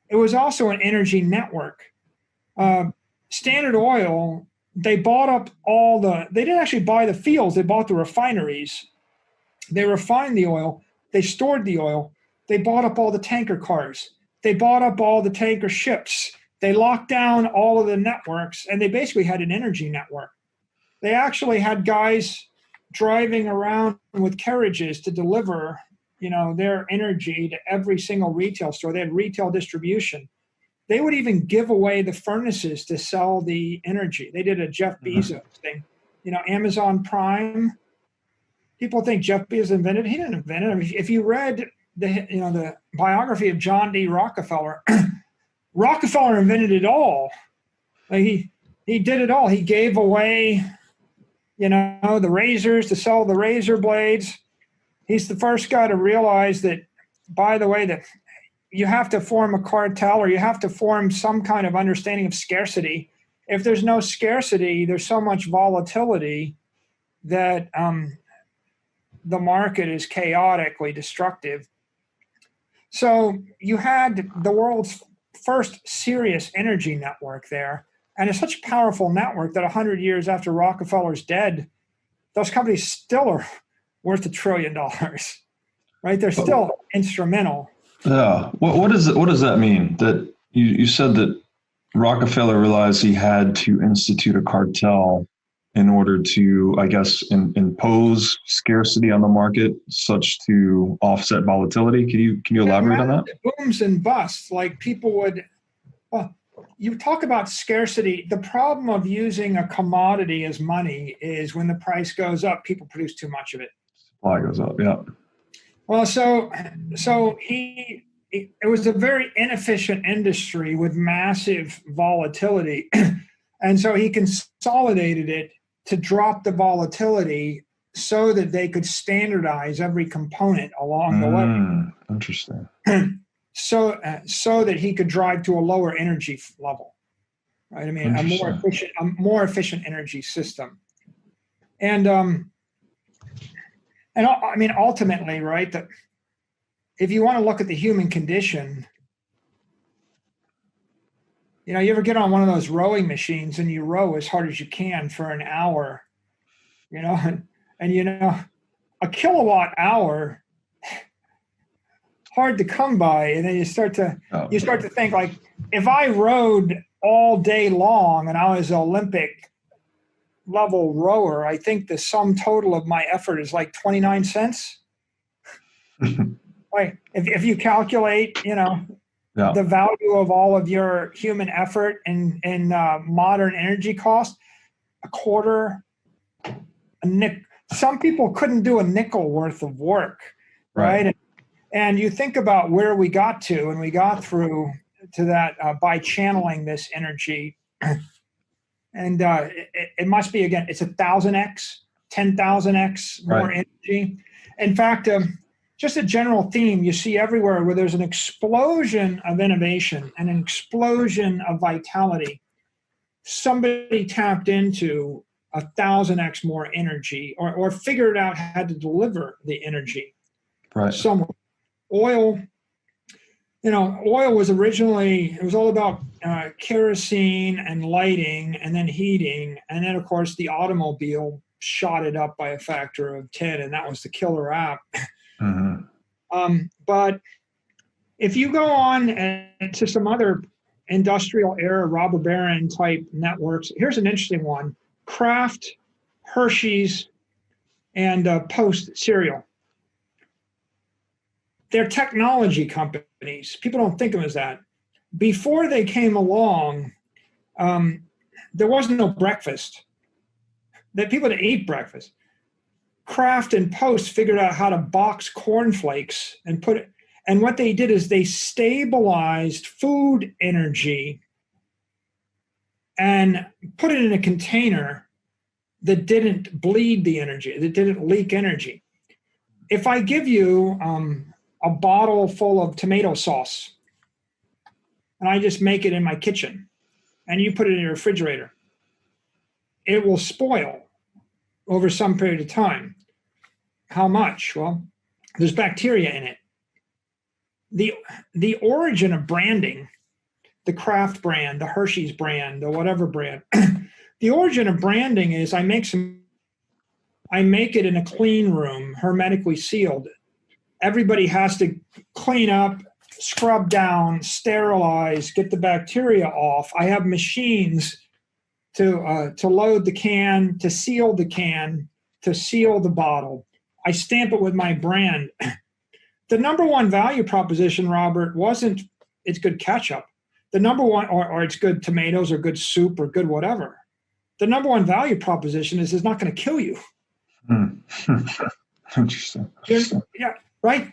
It was also an energy network. Standard Oil, they bought up they didn't actually buy the fields, they bought the refineries. They refined the oil, they stored the oil, they bought up all the tanker cars, they bought up all the tanker ships, they locked down all of the networks, and they basically had an energy network. They actually had guys driving around with carriages to deliver, their energy to every single retail store. They had retail distribution. They would even give away the furnaces to sell the energy. They did a Jeff Bezos thing. Amazon Prime. People think Jeff Bezos invented it. He didn't invent it. I mean, if you read the biography of John D. Rockefeller, Rockefeller invented it all. Like he did it all. He gave away, the razors to sell the razor blades. He's the first guy to realize that, by the way, that you have to form a cartel, or you have to form some kind of understanding of scarcity. If there's no scarcity, there's so much volatility that the market is chaotically destructive. So you had the world's first serious energy network there. And it's such a powerful network that 100 years after Rockefeller's dead, those companies still are worth $1 trillion, right? They're still instrumental. Yeah. What does that mean? That you said that Rockefeller realized he had to institute a cartel in order to, I guess, impose scarcity on the market, such to offset volatility. Can you elaborate on that? Booms and busts, like people would. Well, you talk about scarcity. The problem of using a commodity as money is when the price goes up, people produce too much of it. Supply goes up. Yeah. Well, so it was a very inefficient industry with massive volatility. And so he consolidated it to drop the volatility so that they could standardize every component along the way. Interesting. So that he could drive to a lower energy level, right? I mean, a more efficient energy system. And I mean, ultimately, right, that if you want to look at the human condition, you ever get on one of those rowing machines and you row as hard as you can for an hour, and a kilowatt hour, hard to come by. And then you start to think, like, if I rowed all day long and I was an Olympic level rower, I think the sum total of my effort is like 29 cents. Like if you calculate, the value of all of your human effort and modern energy cost, a quarter, a nickel. Some people couldn't do a nickel worth of work, right? And you think about where we got to, and we got through to that by channeling this energy. And it must be, again, it's 1,000x, 10,000x more energy. In fact, just a general theme you see everywhere where there's an explosion of innovation and an explosion of vitality. somebody tapped into 1,000x more energy, or figured out how to deliver the energy. Right. Somewhere. Oil, oil was originally, it was all about kerosene and lighting and then heating. And then, of course, the automobile shot it up by a factor of 10, and that was the killer app. But if you go on to some other industrial era robber baron type networks, here's an interesting one: Kraft, Hershey's, and Post cereal. They're technology companies. People don't think of them as that. Before they came along, there wasn't no breakfast. That people didn't eat breakfast. Kraft and Post figured out how to box cornflakes and put it. And what they did is they stabilized food energy and put it in a container that didn't bleed the energy, that didn't leak energy. If I give you a bottle full of tomato sauce, and I just make it in my kitchen, and you put it in your refrigerator, it will spoil over some period of time. How much? Well, there's bacteria in it. The origin of branding, the Kraft brand, the Hershey's brand, the whatever brand, the origin of branding is I make it in a clean room, hermetically sealed. Everybody has to clean up, scrub down, sterilize, get the bacteria off. I have machines to load the can, to seal the can, to seal the bottle. I stamp it with my brand. The number one value proposition, Robert, wasn't it's good ketchup. The number one, or it's good tomatoes or good soup or good whatever. The number one value proposition is it's not going to kill you. Interesting. Yeah, right?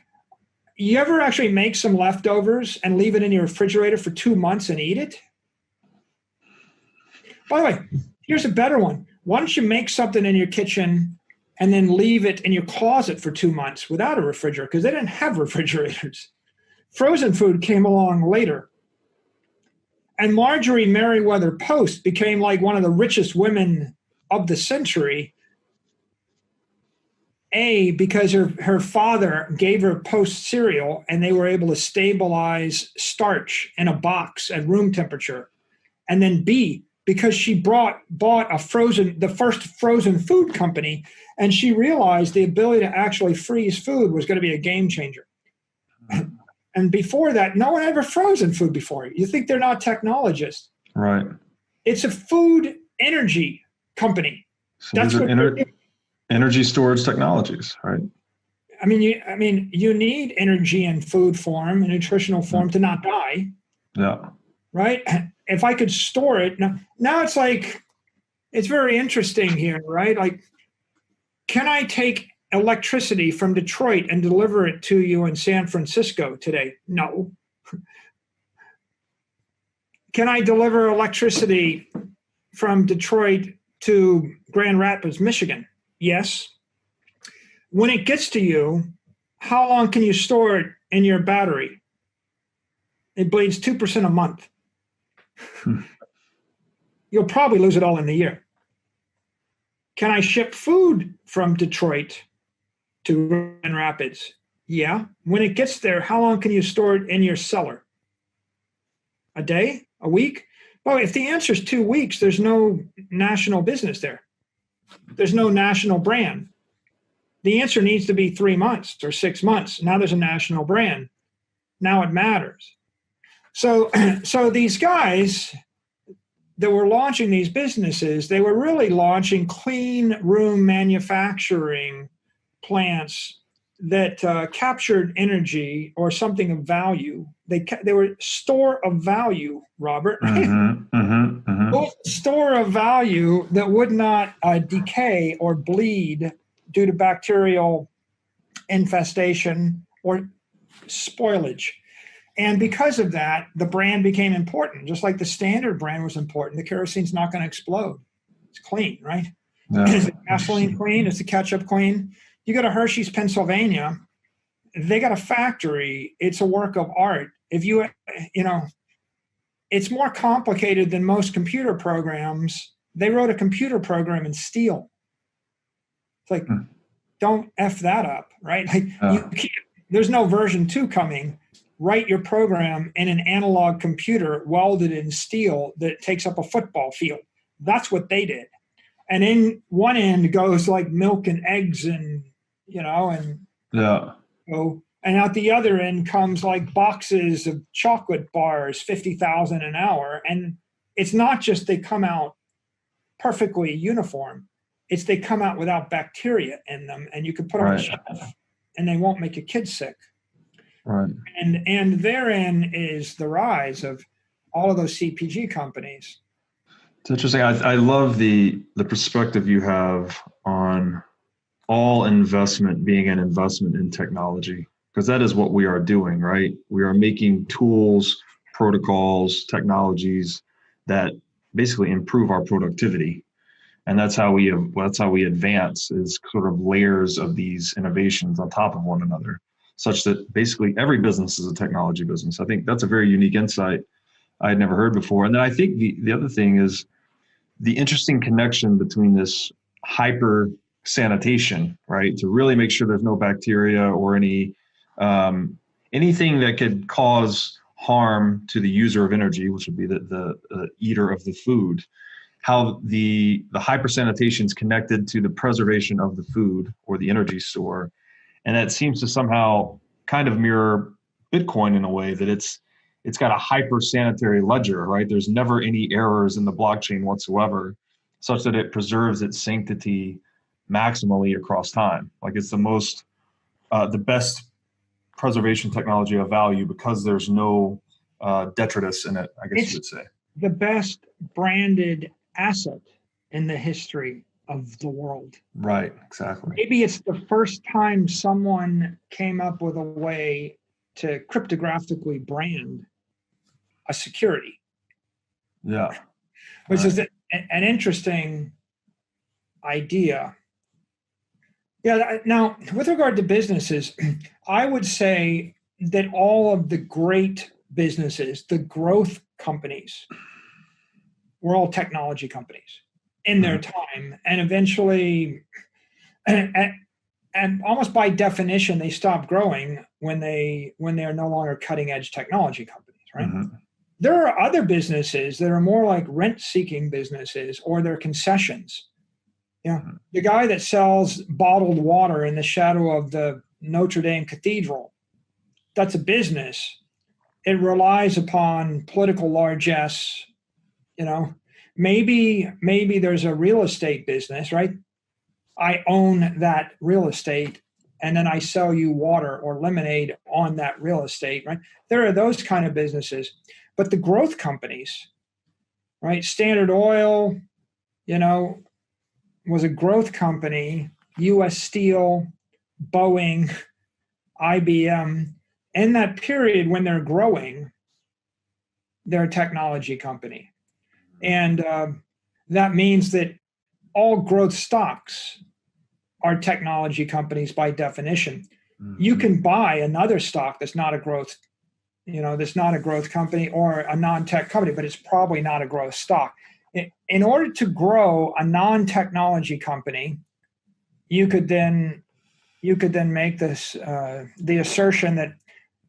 You ever actually make some leftovers and leave it in your refrigerator for 2 months and eat it? By the way, here's a better one. Why don't you make something in your kitchen and then leave it in your closet for 2 months without a refrigerator? Because they didn't have refrigerators. Frozen food came along later. And Marjorie Merriweather Post became like one of the richest women of the century. Because her father gave her Post cereal and they were able to stabilize starch in a box at room temperature. And then B, because she bought the first frozen food company, and she realized the ability to actually freeze food was going to be a game changer. And before that, no one ever frozen food before. You think they're not technologists. Right. It's a food energy company. So that's what energy storage technologies, right? I mean, you need energy in food form, in nutritional form to not die. Yeah. Right? If I could store it, now it's like, it's very interesting here, right? Like, can I take electricity from Detroit and deliver it to you in San Francisco today? No. Can I deliver electricity from Detroit to Grand Rapids, Michigan? Yes. When it gets to you, how long can you store it in your battery? It bleeds 2% a month. You'll probably lose it all in the year. Can I ship food from Detroit to Grand Rapids? Yeah. When it gets there, how long can you store it in your cellar? A day? A week? Well, if the answer is 2 weeks, there's no national business there. There's no national brand. The answer needs to be 3 months or 6 months. Now there's a national brand. Now it matters. So these guys that were launching these businesses, they were really launching clean room manufacturing plants that captured energy or something of value. They were store of value, Robert. Store of value that would not decay or bleed due to bacterial infestation or spoilage. And because of that, the brand became important. Just like the Standard brand was important, the kerosene's not going to explode. It's clean, right? Yeah. Is the gasoline clean? Is the ketchup clean? You go to Hershey's, Pennsylvania, they got a factory. It's a work of art. If you it's more complicated than most computer programs. They wrote a computer program in steel. It's like, don't F that up, right? Like you can't, there's no version 2 coming. Write your program in an analog computer welded in steel that takes up a football field. That's what they did. And in one end goes like milk and eggs and, and and out the other end comes like boxes of chocolate bars, 50,000 an hour. And it's not just they come out perfectly uniform. It's they come out without bacteria in them, and you can put them on the shelf and they won't make your kids sick. Right. And therein is the rise of all of those CPG companies. It's interesting. I love the perspective you have on all investment being an investment in technology, because that is what we are doing, right? We are making tools, protocols, technologies that basically improve our productivity. And that's how we advance, is sort of layers of these innovations on top of one another, such that basically every business is a technology business. I think that's a very unique insight I had never heard before. And then I think the other thing is the interesting connection between this hyper sanitation, right? To really make sure there's no bacteria or anything that could cause harm to the user of energy, which would be the eater of the food. How the hyper sanitation is connected to the preservation of the food or the energy store. And that seems to somehow kind of mirror Bitcoin in a way that it's got a hyper sanitary ledger, right? There's never any errors in the blockchain whatsoever, such that it preserves its sanctity maximally across time. Like it's the best preservation technology of value because there's no detritus in it, I guess you would say. The best branded asset in the history of the world. Right, exactly. Maybe it's the first time someone came up with a way to cryptographically brand a security. Yeah. Which is an interesting idea. Yeah. Now, with regard to businesses, I would say that all of the great businesses, the growth companies, were all technology companies in their time. And eventually, and almost by definition, they stop growing when they are no longer cutting edge technology companies, right? Mm-hmm. There are other businesses that are more like rent-seeking businesses, or they're concessions. The guy that sells bottled water in the shadow of the Notre Dame Cathedral, that's a business. It relies upon political largesse. Maybe there's a real estate business, right? I own that real estate, and then I sell you water or lemonade on that real estate, right? There are those kind of businesses. But the growth companies, right? Standard Oil, was a growth company. U.S. Steel, Boeing, IBM. In that period when they're growing, they're a technology company. And that means that all growth stocks are technology companies by definition. Mm-hmm. You can buy another stock that's not a growth company or a non-tech company, but it's probably not a growth stock. In order to grow a non-technology company, you could then make this the assertion that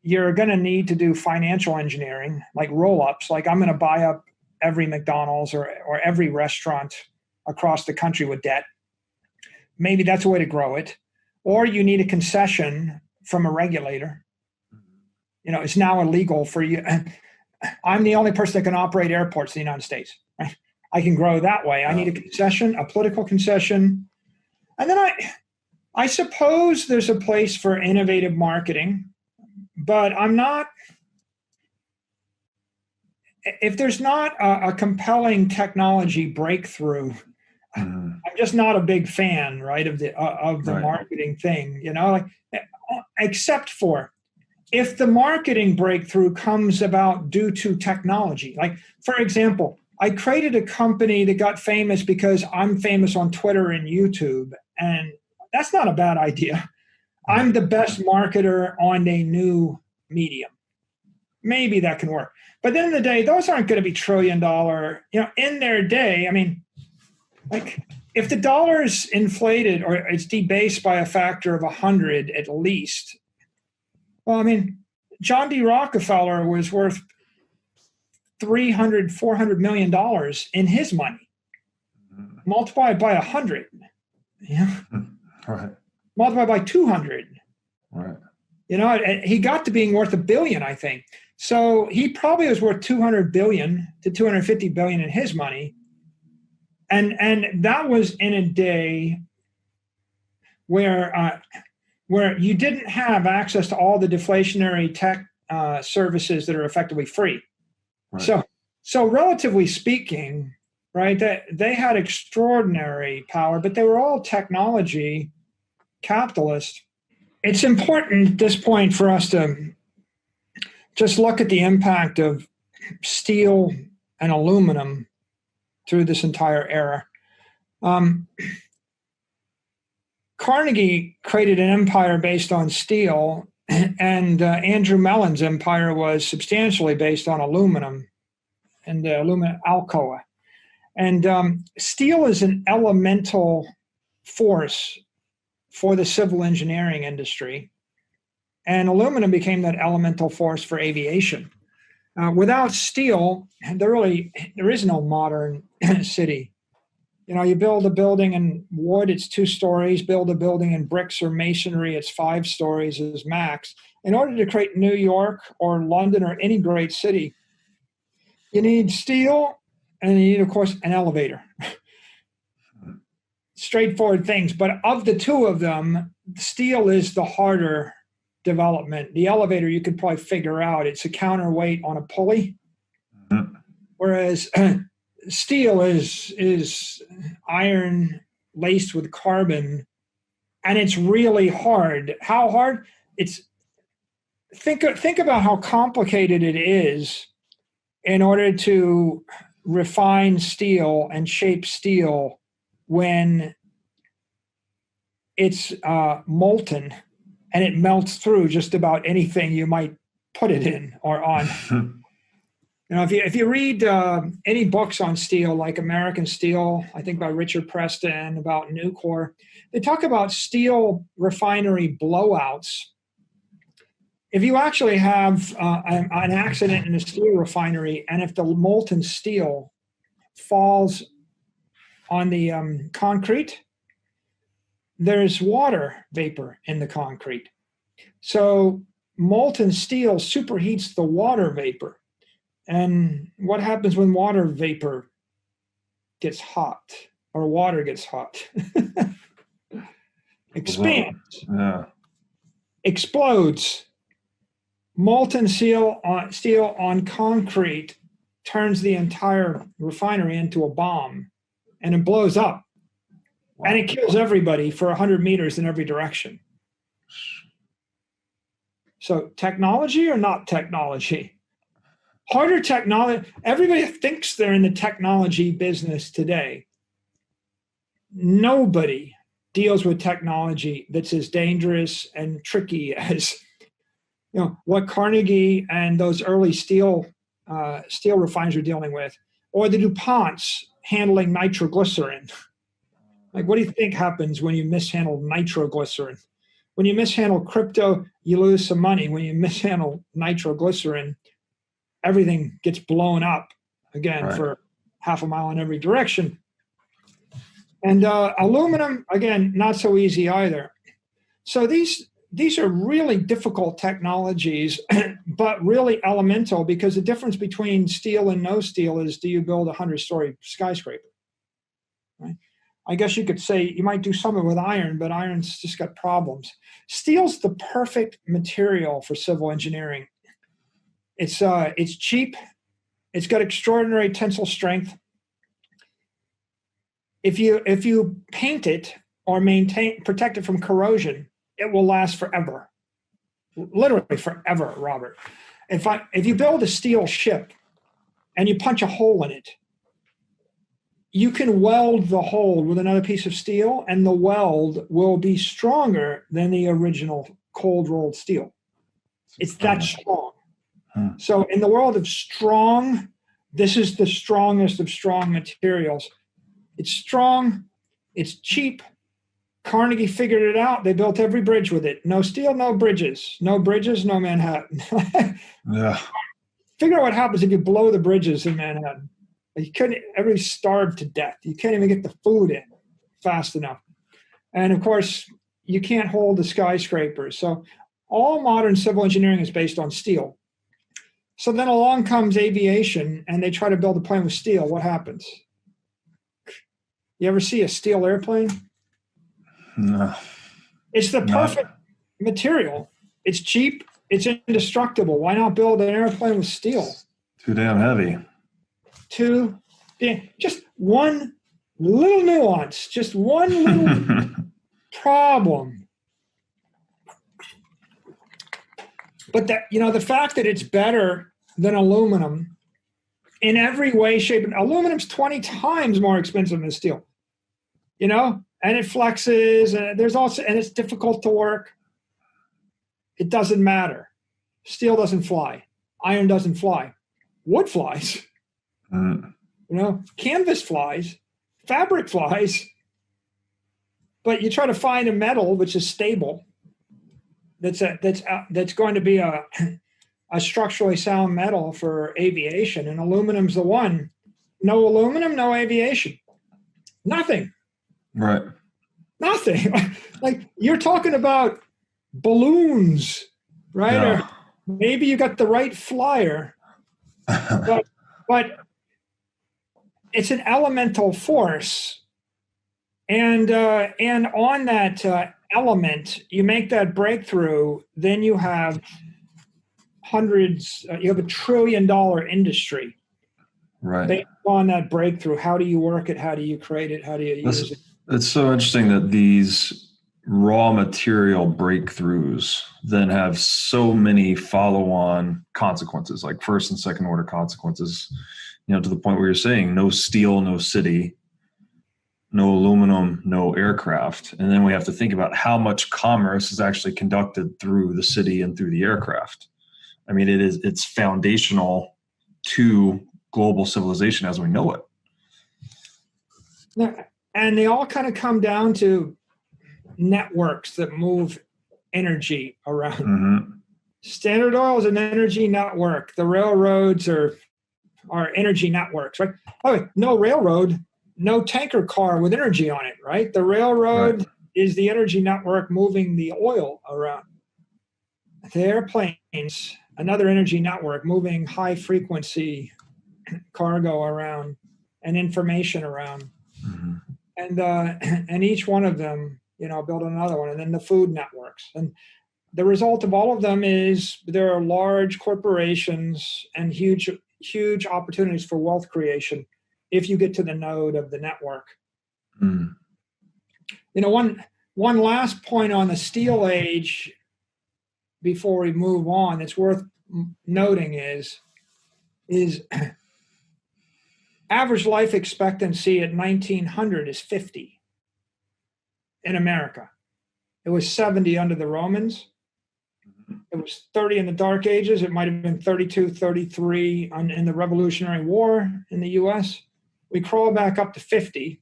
you're going to need to do financial engineering, like roll-ups, like I'm going to buy up every McDonald's or every restaurant across the country with debt. Maybe that's a way to grow it. Or you need a concession from a regulator. It's now illegal for you. I'm the only person that can operate airports in the United States. Right? I can grow that way. I need a concession, a political concession. And then I suppose there's a place for innovative marketing, but if there's not a compelling technology breakthrough, I'm just not a big fan, right, of the marketing thing, except for if the marketing breakthrough comes about due to technology. Like, for example, I created a company that got famous because I'm famous on Twitter and YouTube, and that's not a bad idea. I'm the best marketer on a new medium. maybe that can work. But at the end of the day, those aren't going to be $1 trillion, in their day. I mean, like if the dollar's inflated or it's debased by a factor of 100 at least, well, I mean, John D. Rockefeller was worth $400 million in his money. Multiply it by 100. Yeah. Right. Multiply by 200. Right. He got to being worth $1 billion, I think. So he probably was worth 200 billion to 250 billion in his money. And that was in a day where you didn't have access to all the deflationary tech services that are effectively free. Right. So relatively speaking, right, that they had extraordinary power, but they were all technology capitalist. It's important at this point for us to just look at the impact of steel and aluminum through this entire era. Carnegie created an empire based on steel, and Andrew Mellon's empire was substantially based on aluminum and aluminum Alcoa. And steel is an elemental force for the civil engineering industry, and aluminum became that elemental force for aviation. Without steel, there is no modern city. You build a building in wood, it's 2 stories. Build a building in bricks or masonry, it's 5 stories as max. In order to create New York or London or any great city, you need steel, and you need, of course, an elevator. Straightforward things. But of the two of them, steel is the harder development. The elevator, you could probably figure out. It's a counterweight on a pulley. Mm-hmm. Whereas steel is iron laced with carbon, and it's really hard. How hard? Think about how complicated it is in order to refine steel and shape steel when it's molten and it melts through just about anything you might put it in or on. If you read any books on steel, like American Steel, I think by Richard Preston, about Nucor, they talk about steel refinery blowouts. If you actually have an accident in a steel refinery, and if the molten steel falls on the concrete, there's water vapor in the concrete. So molten steel superheats the water vapor. And what happens when water vapor gets hot, or water gets hot? Expands. Yeah. Explodes. Molten steel on concrete turns the entire refinery into a bomb, and it blows up. Wow. And it kills everybody for 100 meters in every direction. So technology or not technology? Harder technology. Everybody thinks they're in the technology business today. Nobody deals with technology that's as dangerous and tricky as what Carnegie and those early steel refiners are dealing with, or the DuPonts handling nitroglycerin. Like, what do you think happens when you mishandle nitroglycerin? When you mishandle crypto, you lose some money. When you mishandle nitroglycerin, everything gets blown up again, right, for half a mile in every direction. And aluminum, again, not so easy either. So these are really difficult technologies, but really elemental, because the difference between steel and no steel is, do you build a 100-story skyscraper? Right? I guess you could say you might do some of it with iron, but iron's just got problems. Steel's the perfect material for civil engineering. It's cheap. It's got extraordinary tensile strength. If you paint it or protect it from corrosion, it will last forever. Literally forever, Robert. If you build a steel ship and you punch a hole in it, you can weld the hole with another piece of steel, and the weld will be stronger than the original cold rolled steel. It's that strong. So in the world of strong, this is the strongest of strong materials. It's strong, it's cheap. Carnegie figured it out. They built every bridge with it. No steel, no bridges. No bridges, no Manhattan. Yeah. Figure out what happens if you blow the bridges in Manhattan. You couldn't, everybody starved to death. You can't even get the food in fast enough. And of course, you can't hold the skyscrapers. So all modern civil engineering is based on steel. So then along comes aviation, and they try to build a plane with steel. What happens? You ever see a steel airplane? No. It's the perfect material. It's cheap. It's indestructible. Why not build an airplane with steel? Too damn heavy. Just one little nuance, just one little problem. But that, the fact that it's better than aluminum in every way, shape, and aluminum's 20 times more expensive than steel. And it flexes, and and it's difficult to work. It doesn't matter. Steel doesn't fly. Iron doesn't fly. Wood flies. Canvas flies. Fabric flies. But you try to find a metal which is stable, that's going to be a structurally sound metal for aviation, and aluminum's the one. No aluminum, no aviation. Nothing. Right. Nothing. Like you're talking about balloons, right? Yeah. Or maybe you got the right flyer, but it's an elemental force, and on that element, you make that breakthrough, then you have you have $1 trillion industry. Right. Based on that breakthrough. How do you work it? How do you create it? How do you use it? It's so interesting that these raw material breakthroughs then have so many follow-on consequences, like first and second order consequences, to the point where you're saying no steel, no city, no aluminum, no aircraft. And then we have to think about how much commerce is actually conducted through the city and through the aircraft. I mean, it's foundational to global civilization as we know it. And they all kind of come down to networks that move energy around. Mm-hmm. Standard Oil is an energy network. The railroads are energy networks, right? Oh, no railroad, no tanker car with energy on it, right? The railroad is the energy network moving the oil around. The airplanes, another energy network moving high frequency cargo around and information around. Mm-hmm. And each one of them, build another one, and then the food networks. And the result of all of them is there are large corporations and huge opportunities for wealth creation if you get to the node of the network. Mm. One last point on the steel age before we move on that's worth noting is average life expectancy at 1900 is 50 in America. It was 70 under the Romans. It was 30 in the Dark Ages. It might have been 32, 33 in the Revolutionary War in the U.S. We crawl back up to 50.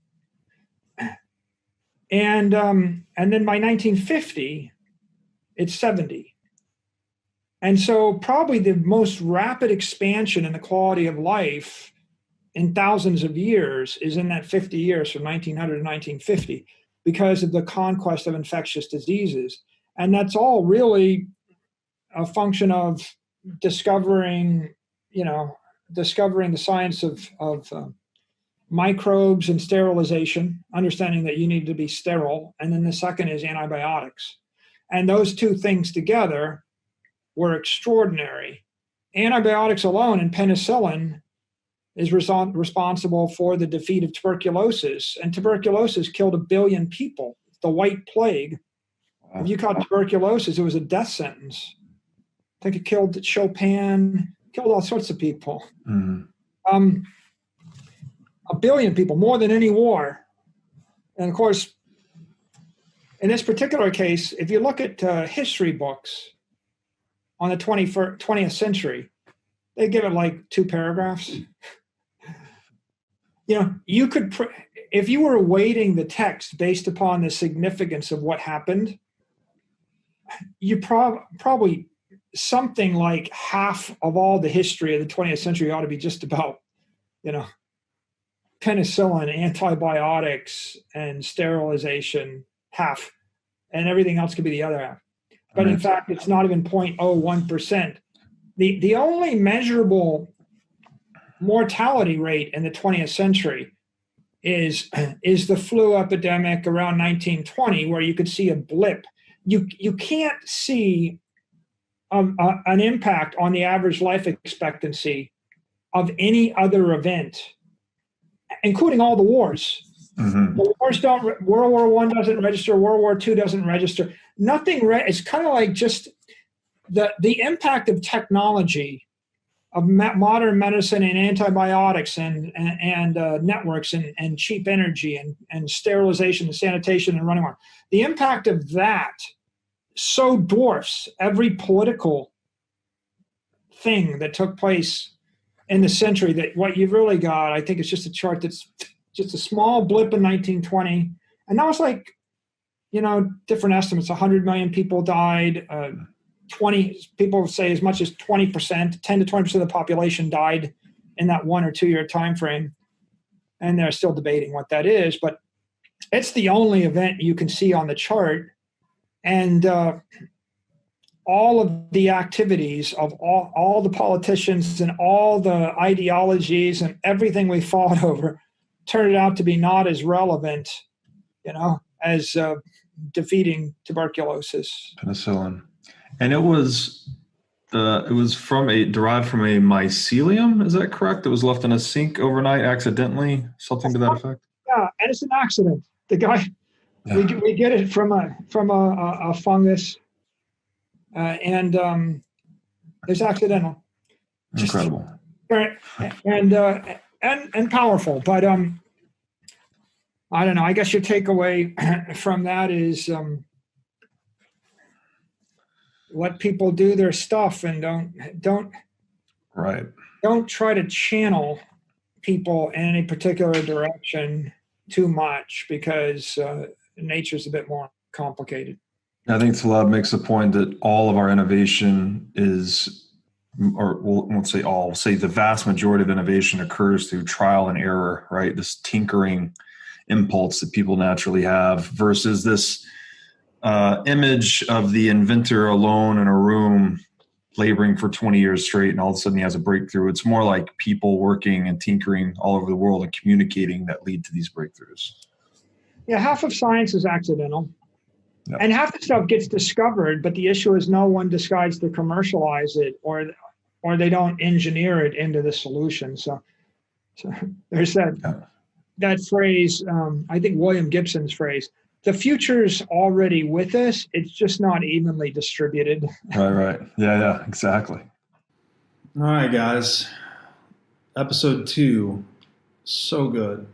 And then by 1950, it's 70. And so probably the most rapid expansion in the quality of life in thousands of years is in that 50 years from 1900 to 1950 because of the conquest of infectious diseases. And that's all really a function of discovering the science of microbes and sterilization, understanding that you need to be sterile. And then the second is antibiotics. And those two things together were extraordinary. Antibiotics alone and penicillin is responsible for the defeat of tuberculosis. And tuberculosis killed 1 billion people. The White Plague. If you caught tuberculosis, it was a death sentence. I think it killed Chopin, killed all sorts of people. Mm-hmm. 1 billion people, more than any war. And of course, in this particular case, if you look at history books on the 20th century, They give it like 2 paragraphs. You could, if you were weighting the text based upon the significance of what happened, you probably something like half of all the history of the 20th century ought to be just about, penicillin, antibiotics, and sterilization, half, and everything else could be the other half. But in fact, it's not even 0.01%. The only measurable mortality rate in the 20th century is the flu epidemic around 1920, where you could see a blip. You can't see an impact on the average life expectancy of any other event, including all the wars. Mm-hmm. The wars don't. World War I doesn't register. World War II doesn't register. Nothing. It's kind of like just the impact of technology, of modern medicine and antibiotics and networks and cheap energy and sterilization and sanitation and running water. The impact of that so dwarfs every political thing that took place in the century that what you've really got, I think it's just a chart that's just a small blip in 1920. And that was like, different estimates, 100 million people died, 20 people say as much as 20%, 10 to 20% of the population died in that 1 or 2 year time frame. And they're still debating what that is, but it's the only event you can see on the chart. And all of the activities of all the politicians and all the ideologies and everything we fought over turned out to be not as relevant, as defeating tuberculosis. Penicillin. And it was derived from a mycelium. Is that correct? It was left in a sink overnight accidentally, something to that effect. Yeah, and it's an accident. The guy, we get it from a fungus, and it's accidental. Incredible. And powerful, but I don't know. I guess your takeaway from that is let people do their stuff and don't try to channel people in any particular direction too much, because nature's a bit more complicated. I think Taleb makes the point that all of our innovation is, or won't say all, we'll say the vast majority of innovation occurs through trial and error, right? This tinkering impulse that people naturally have versus this image of the inventor alone in a room laboring for 20 years straight, and all of a sudden he has a breakthrough. It's more like people working and tinkering all over the world and communicating that lead to these breakthroughs. Yeah, half of science is accidental. Yep. And half the stuff gets discovered, but the issue is no one decides to commercialize it, or they don't engineer it into the solution. So there's that phrase, I think William Gibson's phrase, the future's already with us, it's just not evenly distributed. Right. Yeah, exactly. All right, guys. Episode 2, so good.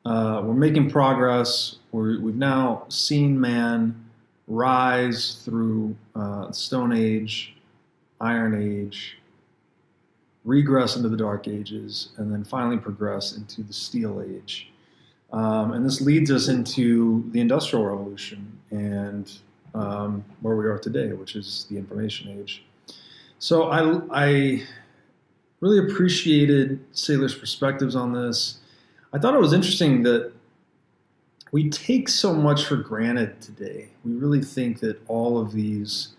We're making progress. We've now seen man rise through Stone Age, Iron Age, regress into the Dark Ages, and then finally progress into the Steel Age. And this leads us into the Industrial Revolution and where we are today, which is the Information Age. So I really appreciated Saylor's perspectives on this. I thought it was interesting that we take so much for granted today. We really think that all of these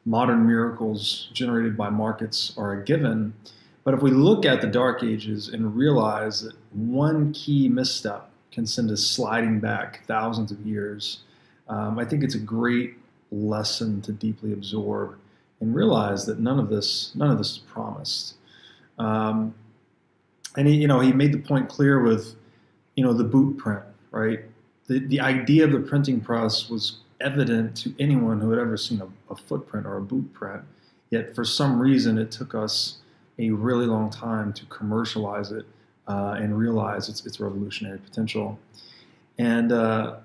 modern miracles generated by markets are a given. But if we look at the Dark Ages and realize that one key misstep can send us sliding back thousands of years, I think it's a great lesson to deeply absorb and realize that none of this is promised. And he made the point clear with, the boot print, right? The idea of the printing press was evident to anyone who had ever seen a footprint or a boot print. Yet for some reason, it took us a really long time to commercialize it and realize its revolutionary potential. And I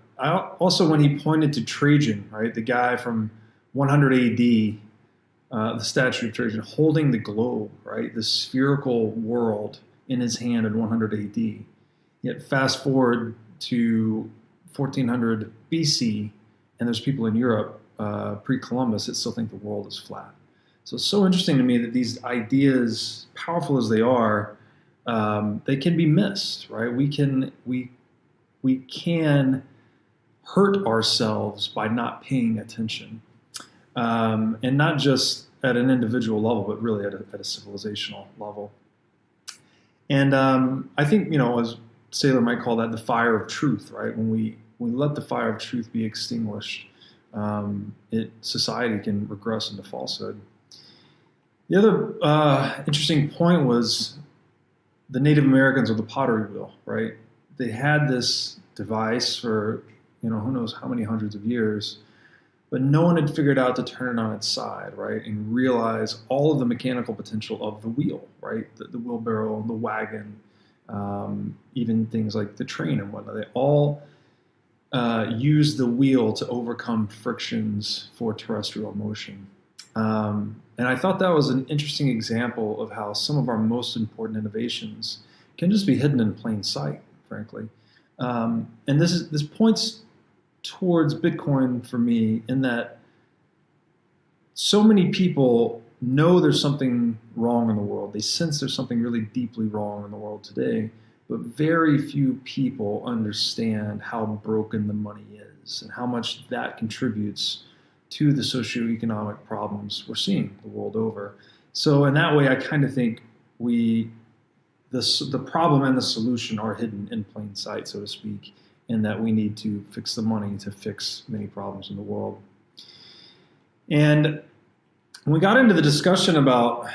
also, when he pointed to Trajan, right, the guy from 100 AD the statue of Trajan holding the globe, right? The spherical world in his hand in 100 AD. Yet fast forward to 1400 BC, and there's people in Europe pre-Columbus that still think the world is flat. So it's so interesting to me that these ideas, powerful as they are, they can be missed, right? We can hurt ourselves by not paying attention, and not just at an individual level, but really at a civilizational level. And I think, as Saylor might call that, the fire of truth, right? When we let the fire of truth be extinguished, society can regress into falsehood. The other interesting point was the Native Americans with the pottery wheel, right? They had this device for, who knows how many hundreds of years, but no one had figured out to turn it on its side, right? And realize all of the mechanical potential of the wheel, right? The wheelbarrow, the wagon, even things like the train and whatnot. They all use the wheel to overcome frictions for terrestrial motion. And I thought that was an interesting example of how some of our most important innovations can just be hidden in plain sight, frankly. And this points towards Bitcoin for me, in that so many people know there's something wrong in the world. They sense there's something really deeply wrong in the world today, but very few people understand how broken the money is and how much that contributes to the socioeconomic problems we're seeing the world over. So in that way, I kind of think the problem and the solution are hidden in plain sight, so to speak, and that we need to fix the money to fix many problems in the world. And when we got into the discussion about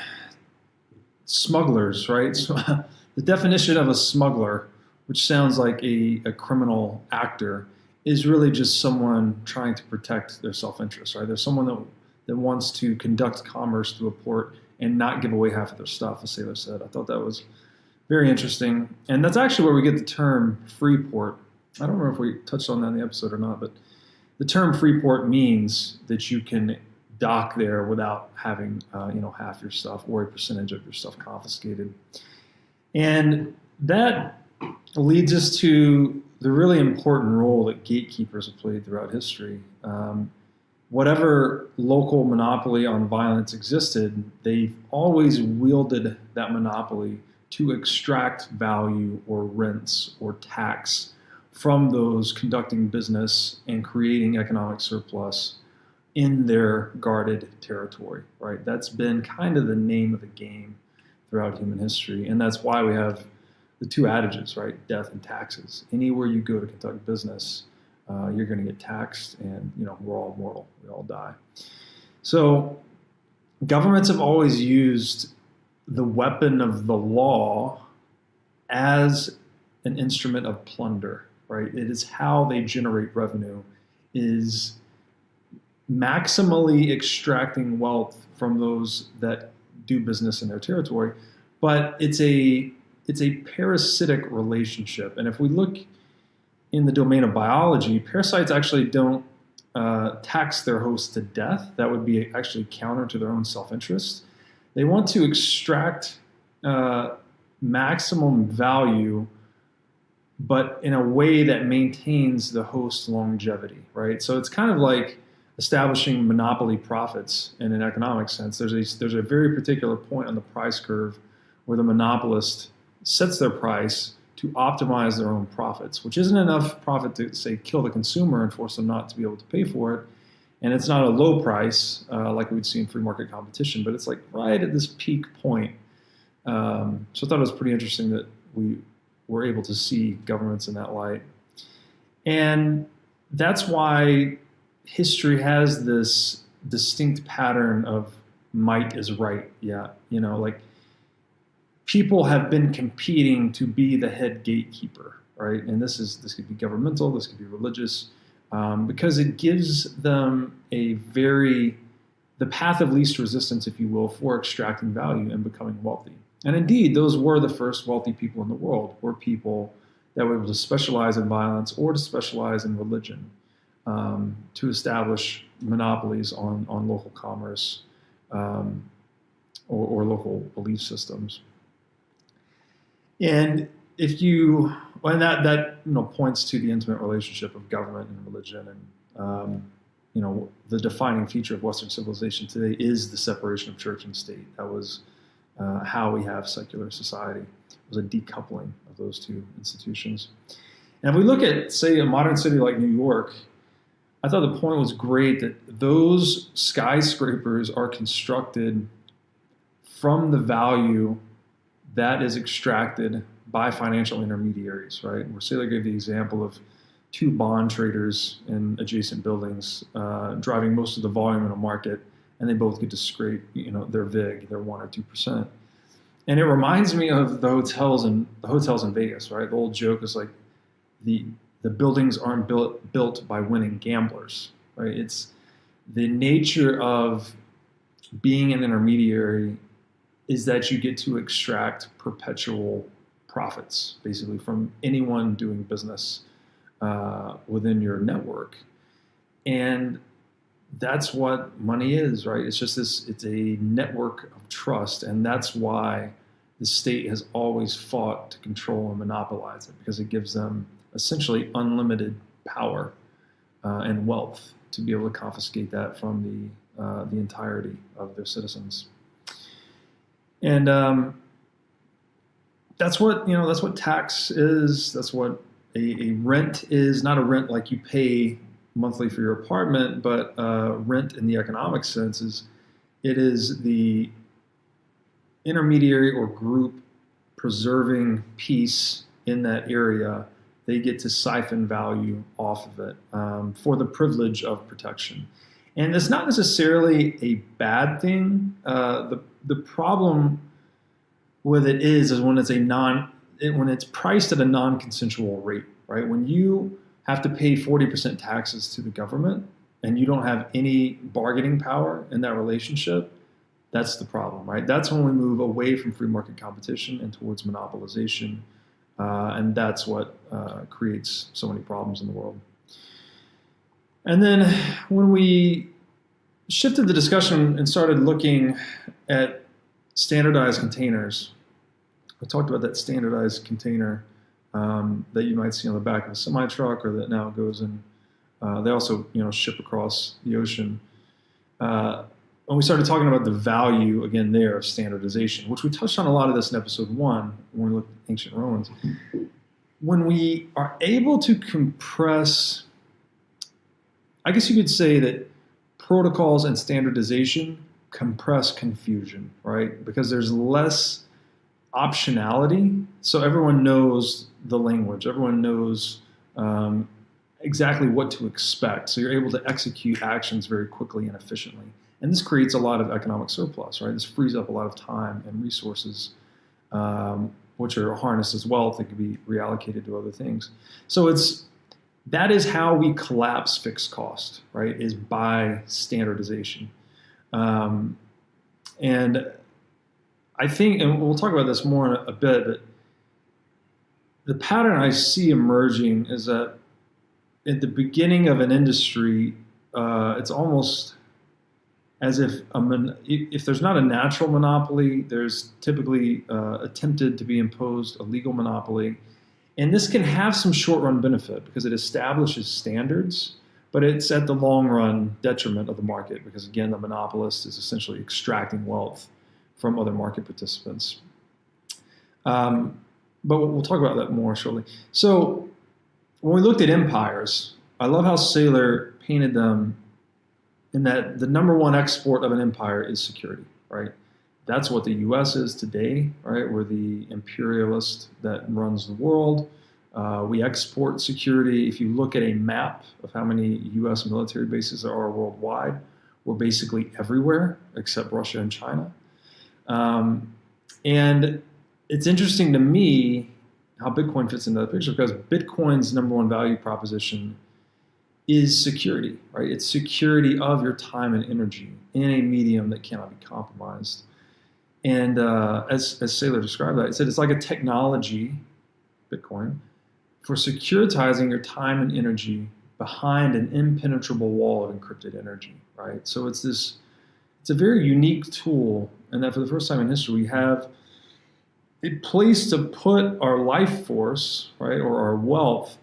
smugglers, right? So the definition of a smuggler, which sounds like a criminal actor, is really just someone trying to protect their self-interest, right? There's someone that wants to conduct commerce through a port and not give away half of their stuff, as Saylor said. I thought that was very interesting. And that's actually where we get the term free port. I don't remember if we touched on that in the episode or not, but the term free port means that you can dock there without having half your stuff or a percentage of your stuff confiscated. And that leads us to the really important role that gatekeepers have played throughout history. Whatever local monopoly on violence existed, they've always wielded that monopoly to extract value or rents or tax from those conducting business and creating economic surplus in their guarded territory, right? That's been kind of the name of the game throughout human history. And that's why we have the two adages, right? Death and taxes. Anywhere you go to conduct business, you're going to get taxed, and we're all mortal. We all die. So governments have always used the weapon of the law as an instrument of plunder, right? It is how they generate revenue, is maximally extracting wealth from those that do business in their territory. But it's a parasitic relationship. And if we look in the domain of biology, parasites actually don't tax their host to death. That would be actually counter to their own self-interest. They want to extract maximum value, but in a way that maintains the host's longevity, right? So it's kind of like establishing monopoly profits in an economic sense. There's a very particular point on the price curve where the monopolist sets their price to optimize their own profits, which isn't enough profit to, say, kill the consumer and force them not to be able to pay for it. And it's not a low price like we'd see in free market competition, but it's like right at this peak point. So I thought it was pretty interesting that we were able to see governments in that light. And that's why history has this distinct pattern of might is right. Yeah, like people have been competing to be the head gatekeeper, right? And this could be governmental, this could be religious, because it gives them the path of least resistance, if you will, for extracting value and becoming wealthy. And indeed, those were the first wealthy people in the world, were people that were able to specialize in violence or to specialize in religion, to establish monopolies on local commerce or local belief systems. And that points to the intimate relationship of government and religion, and the defining feature of Western civilization today is the separation of church and state. That was how we have secular society. It was a decoupling of those two institutions. And if we look at, say, a modern city like New York, I thought the point was great that those skyscrapers are constructed from the value that is extracted by financial intermediaries, right? Where Saylor gave the example of two bond traders in adjacent buildings driving most of the volume in a market, and they both get to scrape, their VIG, their 1 or 2%. And it reminds me of the hotels in Vegas, right? The old joke is like the buildings aren't built by winning gamblers, right? It's the nature of being an intermediary is that you get to extract perpetual profits, basically, from anyone doing business within your network. And that's what money is, right? It's just it's a network of trust. And that's why the state has always fought to control and monopolize it, because it gives them essentially unlimited power and wealth to be able to confiscate that from the entirety of their citizens. And that's what tax is. That's what a rent is. Not a rent like you pay monthly for your apartment, but rent in the economic sense is the intermediary or group preserving peace in that area. They get to siphon value off of it for the privilege of protection. And it's not necessarily a bad thing. The problem with it is when it's priced at a non-consensual rate, right? When you have to pay 40% taxes to the government and you don't have any bargaining power in that relationship, that's the problem, right? That's when we move away from free market competition and towards monopolization. And that's what creates so many problems in the world. And then when we shifted the discussion and started looking at standardized containers, I talked about that standardized container that you might see on the back of a semi-truck, or that now goes in. They also, ship across the ocean. When we started talking about the value, again, there of standardization, which we touched on a lot of this in episode 1 when we looked at ancient Romans. When we are able to compress, I guess you could say that protocols and standardization compress confusion, right? Because there's less optionality. So everyone knows the language. Everyone knows exactly what to expect. So you're able to execute actions very quickly and efficiently. And this creates a lot of economic surplus, right? This frees up a lot of time and resources, which are harnessed as wealth that can be reallocated to other things. So that is how we collapse fixed cost, right? Is by standardization. And I think, and we'll talk about this more in a bit, but the pattern I see emerging is that at the beginning of an industry, it's almost as if there's not a natural monopoly, there's typically attempted to be imposed a legal monopoly. And this can have some short-run benefit because it establishes standards, but it's at the long-run detriment of the market because, again, the monopolist is essentially extracting wealth from other market participants. But we'll talk about that more shortly. So when we looked at empires, I love how Saylor painted them in that the number one export of an empire is security, right? That's what the U.S. is today, right? We're the imperialist that runs the world. We export security. If you look at a map of how many U.S. military bases there are worldwide, we're basically everywhere except Russia and China. And it's interesting to me how Bitcoin fits into that picture because Bitcoin's number one value proposition is security, right? It's security of your time and energy in a medium that cannot be compromised. And as Saylor described that, he said it's like a technology, Bitcoin, for securitizing your time and energy behind an impenetrable wall of encrypted energy, right? So it's it's a very unique tool, and that for the first time in history, we have a place to put our life force, right, or our wealth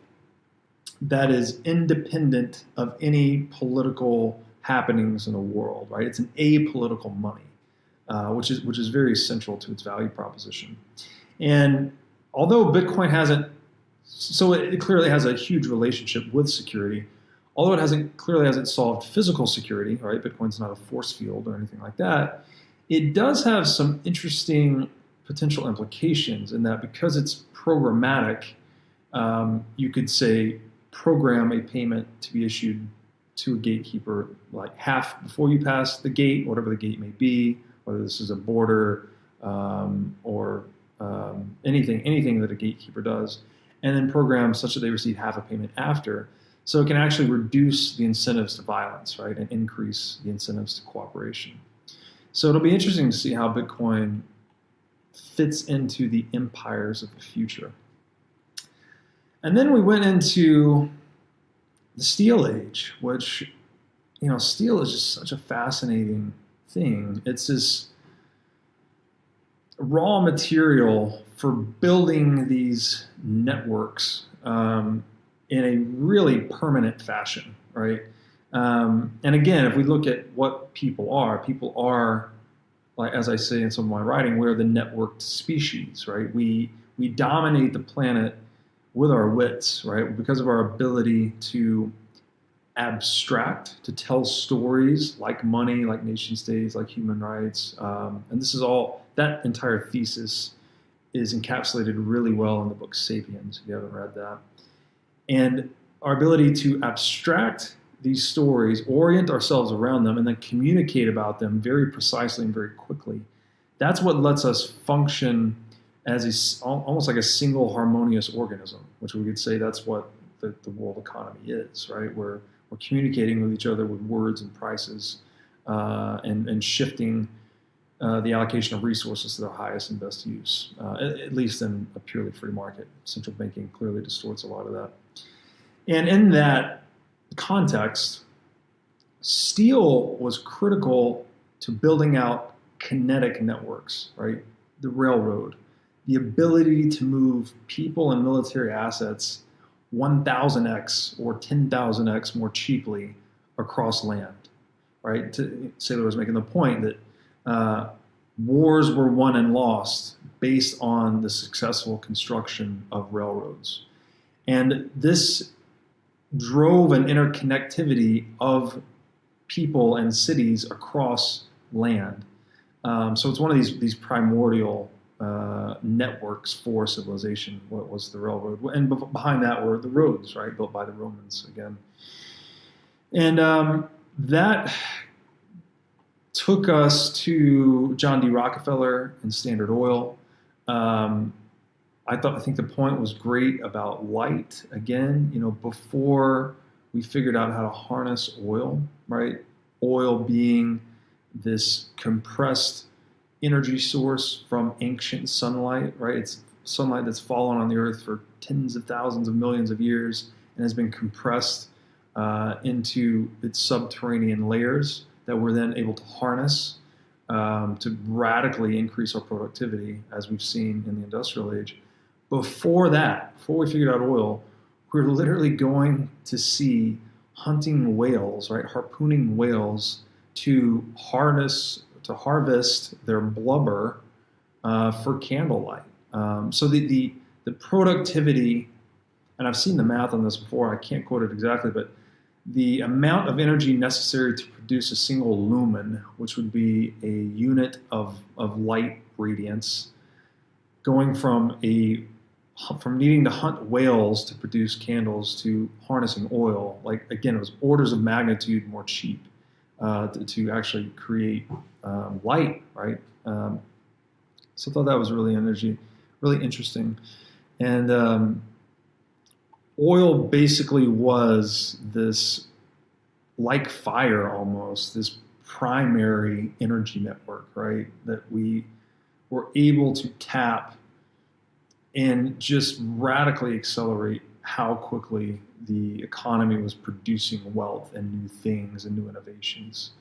that is independent of any political happenings in the world, right? It's an apolitical money, which is very central to its value proposition. And although Bitcoin hasn't, so it clearly has a huge relationship with security, although it clearly hasn't solved physical security, right? Bitcoin's not a force field or anything like that. It does have some interesting potential implications in that because it's programmatic, you could say program a payment to be issued to a gatekeeper like half before you pass the gate, whatever the gate may be, whether this is a border or anything that a gatekeeper does, and then program such that they receive half a payment after. So it can actually reduce the incentives to violence, right, and increase the incentives to cooperation. So it'll be interesting to see how Bitcoin fits into the empires of the future. And then we went into the steel age, which, steel is just such a fascinating thing. It's this raw material for building these networks in a really permanent fashion, right? And again, if we look at what people are, like as I say in some of my writing, we're the networked species, right? We dominate the planet with our wits, right? Because of our ability to abstract, to tell stories like money, like nation states, like human rights. And this is all, that entire thesis is encapsulated really well in the book Sapiens, if you haven't read that. And our ability to abstract these stories, orient ourselves around them, and then communicate about them very precisely and very quickly. That's what lets us function as almost like a single harmonious organism, which we could say that's what the world economy is, right? We're communicating with each other with words and prices and shifting the allocation of resources to their highest and best use, at least in a purely free market. Central banking clearly distorts a lot of that. And in that context, steel was critical to building out kinetic networks, right? The railroad, the ability to move people and military assets 1,000x or 10,000x more cheaply across land, right? Saylor was making the point that wars were won and lost based on the successful construction of railroads. And this drove an interconnectivity of people and cities across land. So it's one of these primordial networks for civilization. What was the railroad? And behind that were the roads, right, built by the Romans again. And that took us to John D. Rockefeller and Standard Oil. I think the point was great about light. Again, before we figured out how to harness oil, right? Oil being this compressed energy source from ancient sunlight, right? It's sunlight that's fallen on the earth for tens of thousands of millions of years and has been compressed into its subterranean layers that we're then able to harness to radically increase our productivity, as we've seen in the industrial age. Before we figured out oil, we're literally going to see hunting whales, right? Harpooning whales to harvest their blubber for candlelight. So the productivity, and I've seen the math on this before, I can't quote it exactly, but the amount of energy necessary to produce a single lumen, which would be a unit of light radiance, going from needing to hunt whales to produce candles to harnessing oil, like again, it was orders of magnitude more cheap to actually create light, right? So I thought that was really interesting. And oil basically was this, like fire almost, this primary energy network, right? That we were able to tap and just radically accelerate how quickly the economy was producing wealth and new things and new innovations.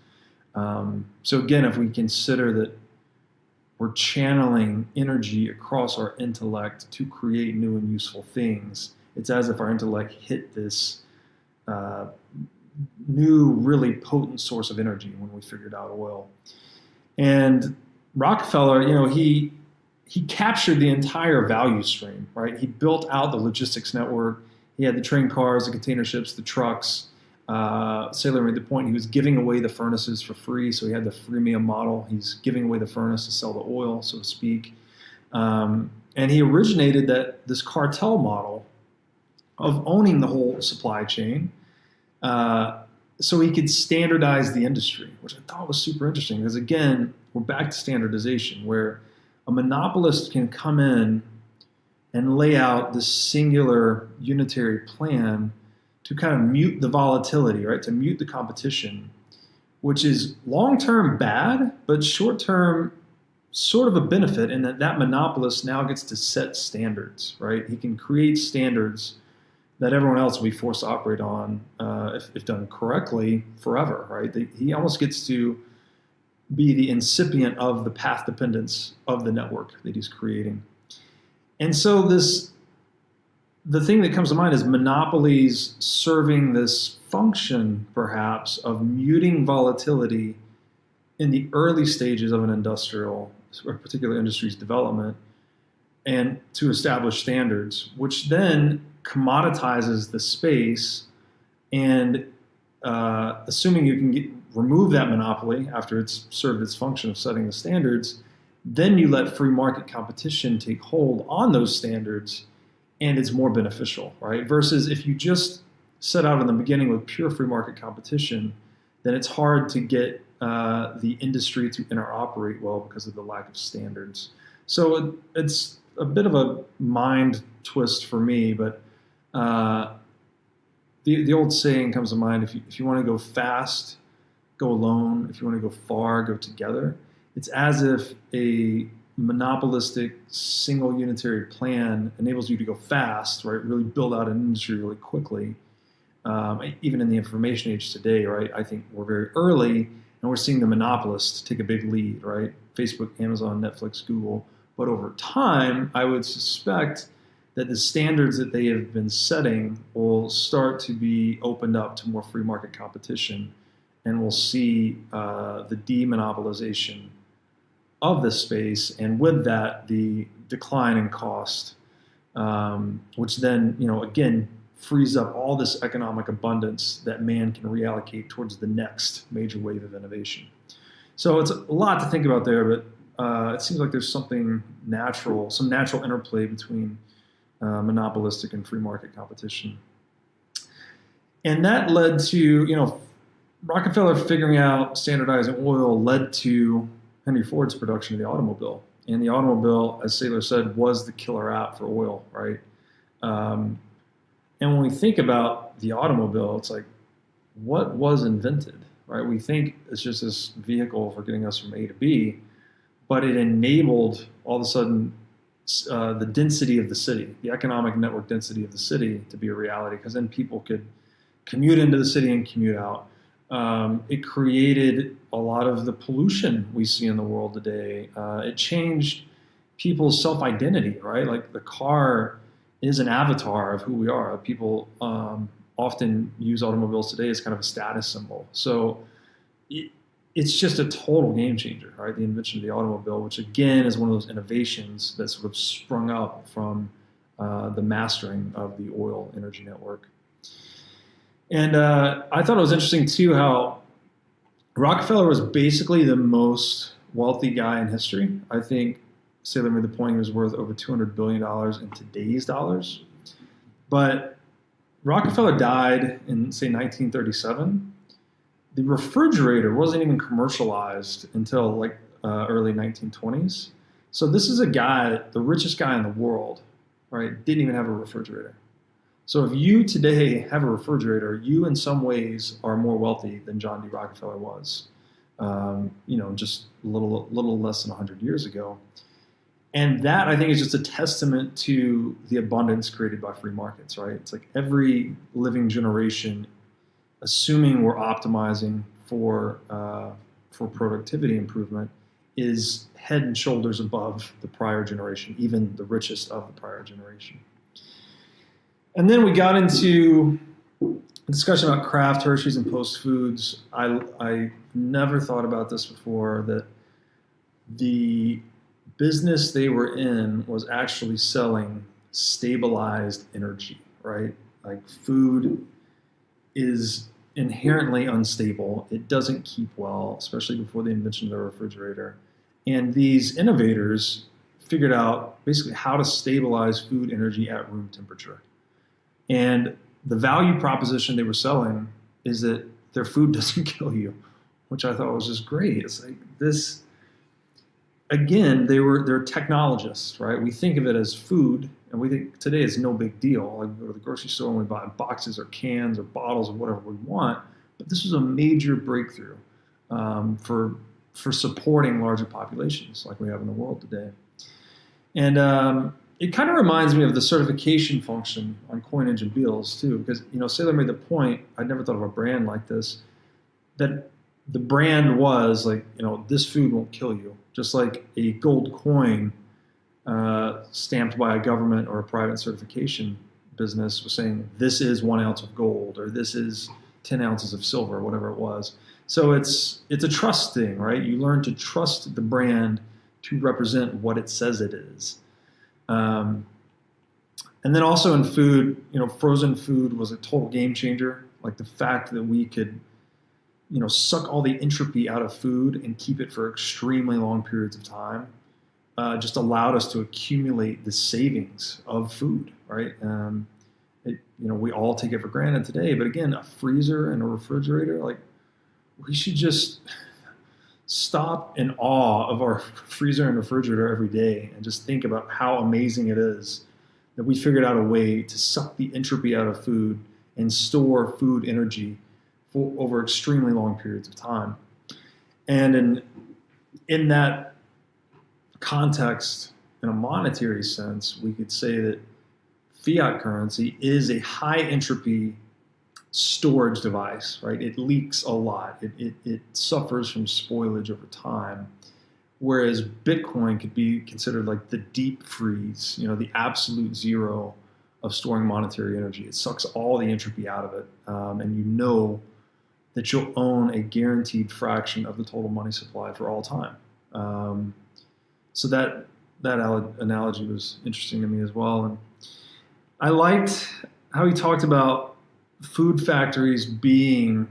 So again, if we consider that we're channeling energy across our intellect to create new and useful things, it's as if our intellect hit this new, really potent source of energy when we figured out oil. And Rockefeller, he captured the entire value stream, right? He built out the logistics network. He had the train cars, the container ships, the trucks. Saylor made the point he was giving away the furnaces for free, so he had the freemium model. He's giving away the furnace to sell the oil, so to speak. And he originated this cartel model of owning the whole supply chain, so he could standardize the industry, which I thought was super interesting because, again, we're back to standardization, where a monopolist can come in and lay out this singular unitary plan to kind of mute the volatility, right? To mute the competition, which is long-term bad, but short-term sort of a benefit in that monopolist now gets to set standards, right? He can create standards that everyone else will be forced to operate on if done correctly forever, right? He almost gets to be the incipient of the path dependence of the network that he's creating. And so the thing that comes to mind is monopolies serving this function, perhaps, of muting volatility in the early stages of an industrial or particular industry's development, and to establish standards, which then commoditizes the space. And assuming you can remove that monopoly after it's served its function of setting the standards, then you let free market competition take hold on those standards, and it's more beneficial, right? Versus if you just set out in the beginning with pure free market competition, then it's hard to get the industry to interoperate well because of the lack of standards. So it's a bit of a mind twist for me, but the old saying comes to mind: if you want to go fast, go alone. If you want to go far, go together. It's as if a monopolistic single unitary plan enables you to go fast, right? Really build out an industry really quickly. Even in the information age today, right? I think we're very early, and we're seeing the monopolists take a big lead, right? Facebook, Amazon, Netflix, Google. But over time, I would suspect that the standards that they have been setting will start to be opened up to more free market competition, and we'll see the demonopolization of this space, and with that, the decline in cost, which then, again, frees up all this economic abundance that man can reallocate towards the next major wave of innovation. So it's a lot to think about there, but it seems like there's some natural interplay between monopolistic and free market competition. And that led to, Rockefeller figuring out standardizing oil led to Henry Ford's production of the automobile. And the automobile, as Saylor said, was the killer app for oil, right? And when we think about the automobile, it's like, what was invented, right? We think it's just this vehicle for getting us from A to B, but it enabled all of a sudden the density of the city, the economic network density of the city to be a reality, because then people could commute into the city and commute out. It created a lot of the pollution we see in the world today. It changed people's self-identity, right? Like the car is an avatar of who we are. People often use automobiles today as kind of a status symbol. So it's just a total game changer, right? The invention of the automobile, which again is one of those innovations that sort of sprung up from the mastering of the oil energy network. And I thought it was interesting, too, how Rockefeller was basically the most wealthy guy in history. I think Saylor made the point he was worth over $200 billion in today's dollars. But Rockefeller died in, say, 1937. The refrigerator wasn't even commercialized until like early 1920s. So this is a guy, the richest guy in the world, right, didn't even have a refrigerator. So if you today have a refrigerator, you in some ways are more wealthy than John D. Rockefeller was, just a little less than 100 years ago. And that, I think, is just a testament to the abundance created by free markets, right? It's like every living generation, assuming we're optimizing for for productivity improvement is head and shoulders above the prior generation, even the richest of the prior generation. And then we got into a discussion about Kraft, Hershey's, and Post Foods. I never thought about this before, that the business they were in was actually selling stabilized energy, right? Like, food is inherently unstable. It doesn't keep well, especially before the invention of the refrigerator. And these innovators figured out basically how to stabilize food energy at room temperature. And the value proposition they were selling is that their food doesn't kill you, which I thought was just great. It's like this, again, they're technologists, right? We think of it as food, and we think today it's no big deal. Like, we go to the grocery store and we buy boxes or cans or bottles or whatever we want. But this was a major breakthrough for supporting larger populations like we have in the world today. And it kind of reminds me of the certification function on coinage and bills too, because, you know, Saylor made the point, I'd never thought of a brand like this, that the brand was like, you know, this food won't kill you. Just like a gold coin stamped by a government or a private certification business was saying, this is 1 ounce of gold, or this is 10 ounces of silver, or whatever it was. So it's a trust thing, right? You learn to trust the brand to represent what it says it is. And then also in food, you know, frozen food was a total game changer. Like, the fact that we could, you know, suck all the entropy out of food and keep it for extremely long periods of time just allowed us to accumulate the savings of food, right? You know, we all take it for granted today, but again, a freezer and a refrigerator, like, we should just stop in awe of our freezer and refrigerator every day and just think about how amazing it is that we figured out a way to suck the entropy out of food and store food energy for over extremely long periods of time. And in that context, in a monetary sense, we could say that fiat currency is a high entropy storage device, right? It leaks a lot. It suffers from spoilage over time. Whereas Bitcoin could be considered like the deep freeze, you know, the absolute zero of storing monetary energy. It sucks all the entropy out of it. And you know that you'll own a guaranteed fraction of the total money supply for all time. So that analogy was interesting to me as well. And I liked how he talked about food factories being,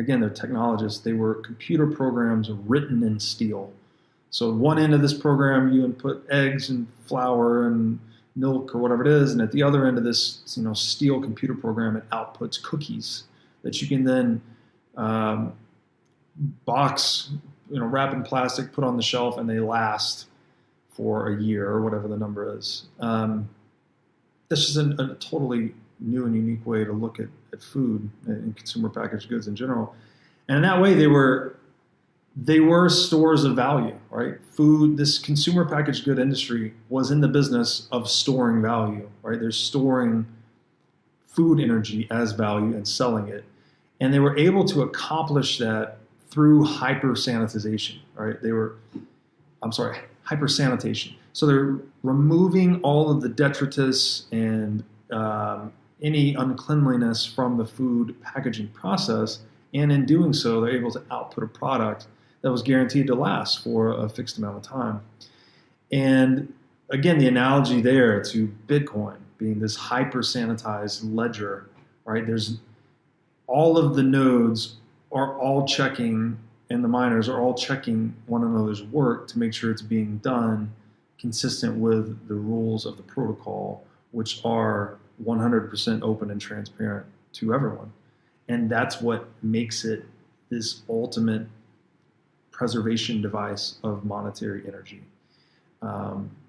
again, they're technologists. They were computer programs written in steel. So at one end of this program, you input eggs and flour and milk or whatever it is, and at the other end of this, you know, steel computer program, it outputs cookies that you can then box, you know, wrap in plastic, put on the shelf, and they last for a year or whatever the number is. That's just a totally new and unique way to look at food and consumer packaged goods in general. And in that way, they were stores of value, right? Food, this consumer packaged good industry was in the business of storing value, right? They're storing food energy as value and selling it. And they were able to accomplish that through hyper-sanitization, right? Hyper-sanitation. So they're removing all of the detritus and any uncleanliness from the food packaging process, and in doing so, they're able to output a product that was guaranteed to last for a fixed amount of time. And again, the analogy there to Bitcoin being this hyper-sanitized ledger, right? There's all of the nodes are all checking, and the miners are all checking one another's work to make sure it's being done consistent with the rules of the protocol, which are 100% open and transparent to everyone. And that's what makes it this ultimate preservation device of monetary energy.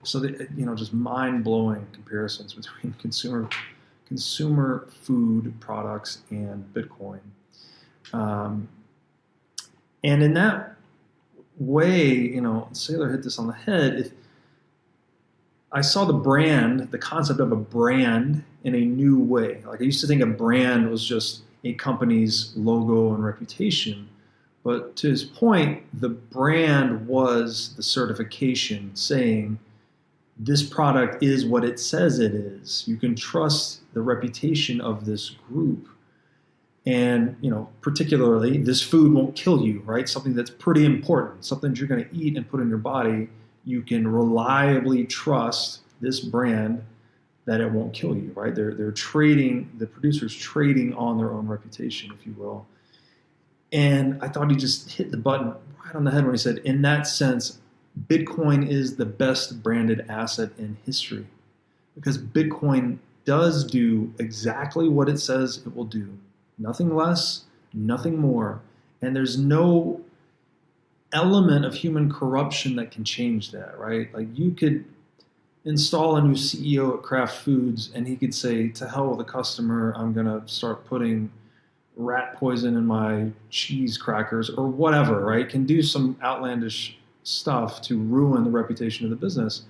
So that, you know, just mind-blowing comparisons between consumer food products and Bitcoin. And in that way, you know, Saylor hit this on the head. I saw the concept of a brand in a new way. Like, I used to think a brand was just a company's logo and reputation, But to his point, the brand was the certification saying this product is what it says it is. You can trust the reputation of this group. And, particularly, this food won't kill you, right? Something that's pretty important, something you're going to eat and put in your body. You can reliably trust this brand that it won't kill you, right? They're trading, the producer's trading on their own reputation, if you will. And I thought he just hit the button right on the head when he said, in that sense, Bitcoin is the best branded asset in history, because Bitcoin does do exactly what it says it will do. Nothing less, nothing more. And there's no element of human corruption that can change that, right? Like, you could install a new CEO at Kraft Foods and he could say, to hell with a customer, I'm going to start putting rat poison in my cheese crackers or whatever, right? Can do some outlandish stuff to ruin the reputation of the business.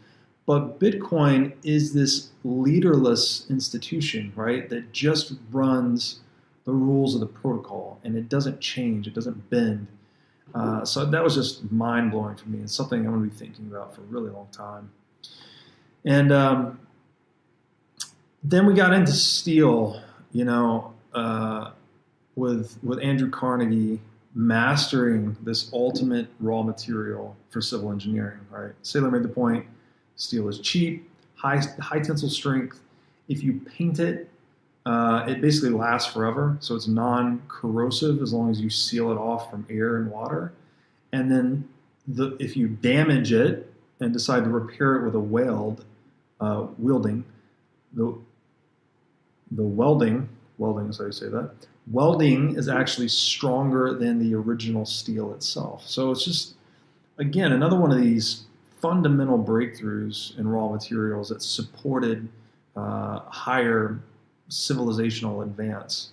But Bitcoin is this leaderless institution, right? That just runs the rules of the protocol, and it doesn't change, it doesn't bend. So that was just mind-blowing for me, and something I'm going to be thinking about for a really long time. And then we got into steel, with Andrew Carnegie mastering this ultimate raw material for civil engineering, right? Saylor made the point, steel is cheap, high tensile strength. If you paint it, it basically lasts forever. So it's non-corrosive as long as you seal it off from air and water. And then if you damage it and decide to repair it with a welding, the welding is how you say that. Welding is actually stronger than the original steel itself. So it's just, again, another one of these fundamental breakthroughs in raw materials that supported higher civilizational advance.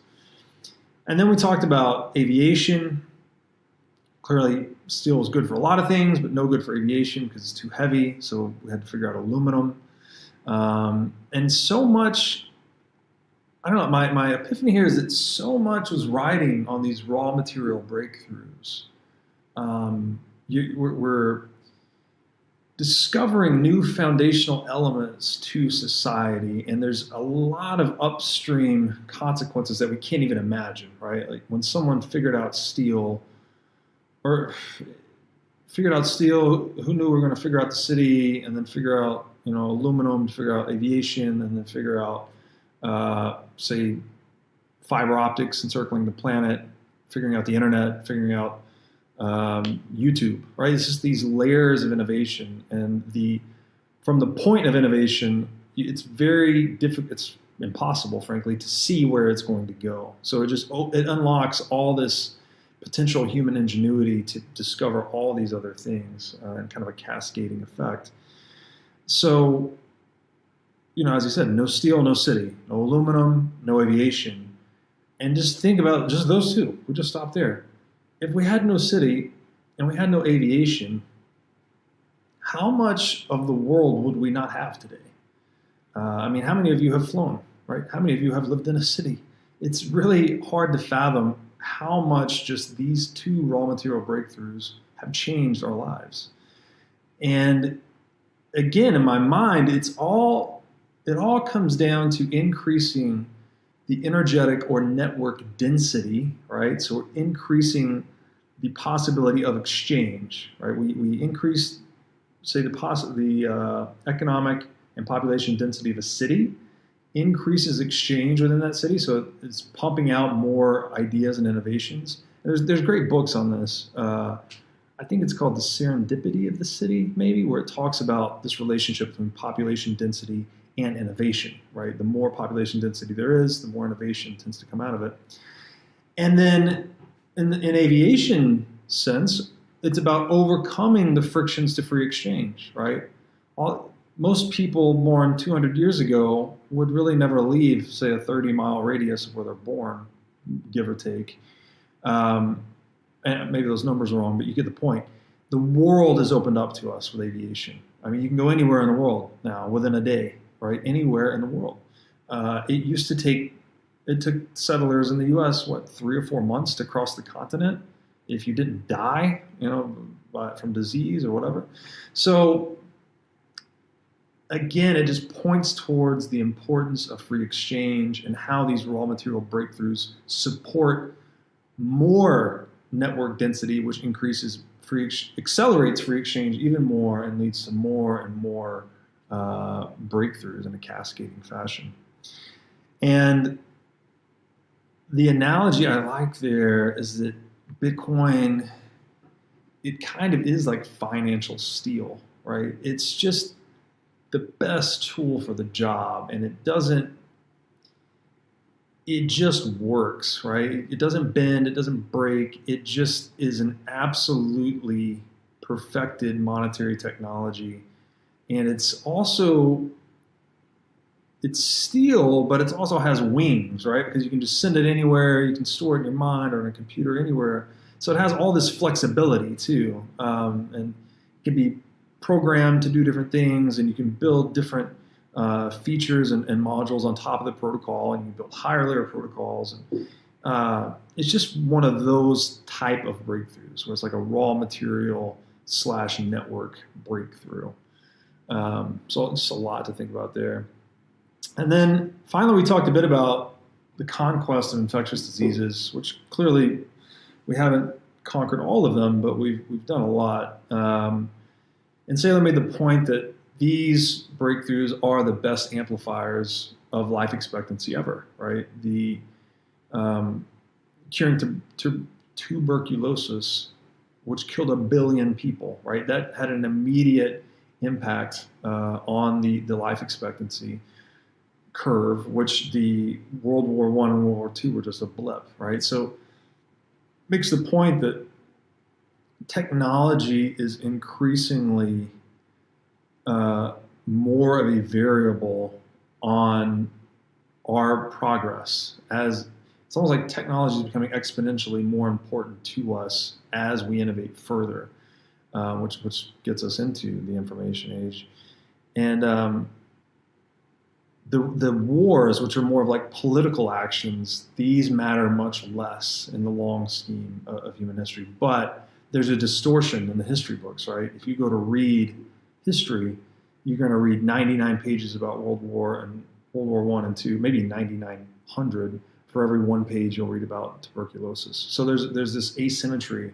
And then we talked about aviation. Clearly, steel is good for a lot of things, but no good for aviation because it's too heavy. So we had to figure out aluminum. And so much, I don't know, my epiphany here is that so much was riding on these raw material breakthroughs. We're discovering new foundational elements to society, and there's a lot of upstream consequences that we can't even imagine, right? Like when someone figured out steel, who knew we were going to figure out the city, and then figure out, aluminum, to figure out aviation, and then figure out, say, fiber optics encircling the planet, figuring out the internet, figuring out YouTube, right? It's just these layers of innovation, and from the point of innovation, it's very difficult. It's impossible, frankly, to see where it's going to go. So it unlocks all this potential human ingenuity to discover all these other things, and kind of a cascading effect. So, as you said, no steel, no city, no aluminum, no aviation, and just think about just those two. We just stopped there. If we had no city and we had no aviation, how much of the world would we not have today? How many of you have flown, right? How many of you have lived in a city? It's really hard to fathom how much just these two raw material breakthroughs have changed our lives. And again, in my mind, it all comes down to increasing the energetic or network density, right? So we're increasing the possibility of exchange, right? We increase, say, the economic and population density of a city, increases exchange within that city, so it's pumping out more ideas and innovations. There's great books on this. I think it's called The Serendipity of the City, maybe, where it talks about this relationship between population density and innovation, right? The more population density there is, the more innovation tends to come out of it. And then in aviation sense, it's about overcoming the frictions to free exchange, right? Most people born 200 years ago would really never leave, say, a 30-mile radius of where they're born, give or take. And maybe those numbers are wrong, but you get the point. The world is opened up to us with aviation. You can go anywhere in the world now within a day, right? Anywhere in the world. It took settlers in the U.S., 3 or 4 months to cross the continent. if you didn't die, from disease or whatever. So again, it just points towards the importance of free exchange and how these raw material breakthroughs support more network density, which accelerates free exchange even more and leads to more and more breakthroughs in a cascading fashion. And the analogy I like there is that Bitcoin, it kind of is like financial steel, right? It's just the best tool for the job, and it just works, right? It doesn't bend, it doesn't break. It just is an absolutely perfected monetary technology. And it's steel, but it also has wings, right? Because you can just send it anywhere. You can store it in your mind or in a computer anywhere. So it has all this flexibility too. And it can be programmed to do different things, and you can build different features and modules on top of the protocol, and you can build higher layer protocols. And it's just one of those type of breakthroughs where it's like a raw material / network breakthrough. So just a lot to think about there. And then finally, we talked a bit about the conquest of infectious diseases, which clearly we haven't conquered all of them, but we've done a lot. And Saylor made the point that these breakthroughs are the best amplifiers of life expectancy ever, right? The curing tuberculosis, which killed 1 billion people, right? That had an immediate impact on the life expectancy curve, which the World War I and World War II were just a blip, right? So makes the point that technology is increasingly more of a variable on our progress. As it's almost like technology is becoming exponentially more important to us as we innovate further, which gets us into the information age. And the wars, which are more of like political actions, these matter much less in the long scheme of human history. But there's a distortion in the history books, right? If you go to read history, you're going to read 99 pages about World War I and II, maybe 9,900 for every one page you'll read about tuberculosis. So there's this asymmetry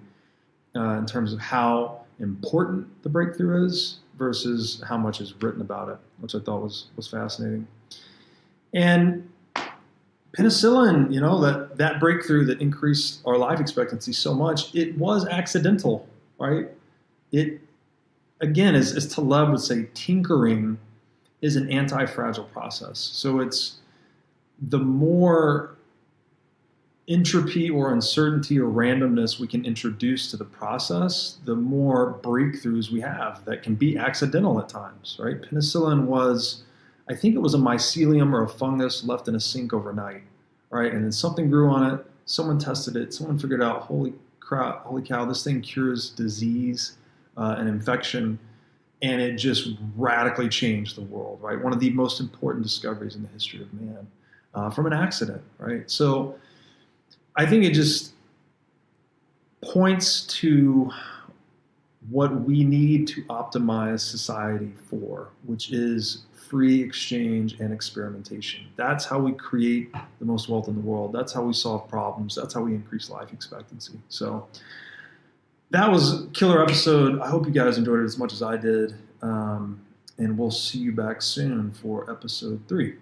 in terms of how important the breakthrough is versus how much is written about it, which I thought was fascinating. And penicillin, that breakthrough that increased our life expectancy so much, it was accidental, right? It, again, as Taleb would say, tinkering is an anti-fragile process. So it's the more entropy or uncertainty or randomness we can introduce to the process, the more breakthroughs we have that can be accidental at times, right? Penicillin was, I think it was a mycelium or a fungus left in a sink overnight, right? And then something grew on it, someone tested it, someone figured out, holy cow, this thing cures disease and infection, and it just radically changed the world, right? One of the most important discoveries in the history of man from an accident, right? So I think it just points to what we need to optimize society for, which is free exchange and experimentation. That's how we create the most wealth in the world. That's how we solve problems. That's how we increase life expectancy. So that was a killer episode. I hope you guys enjoyed it as much as I did. And we'll see you back soon for episode 3.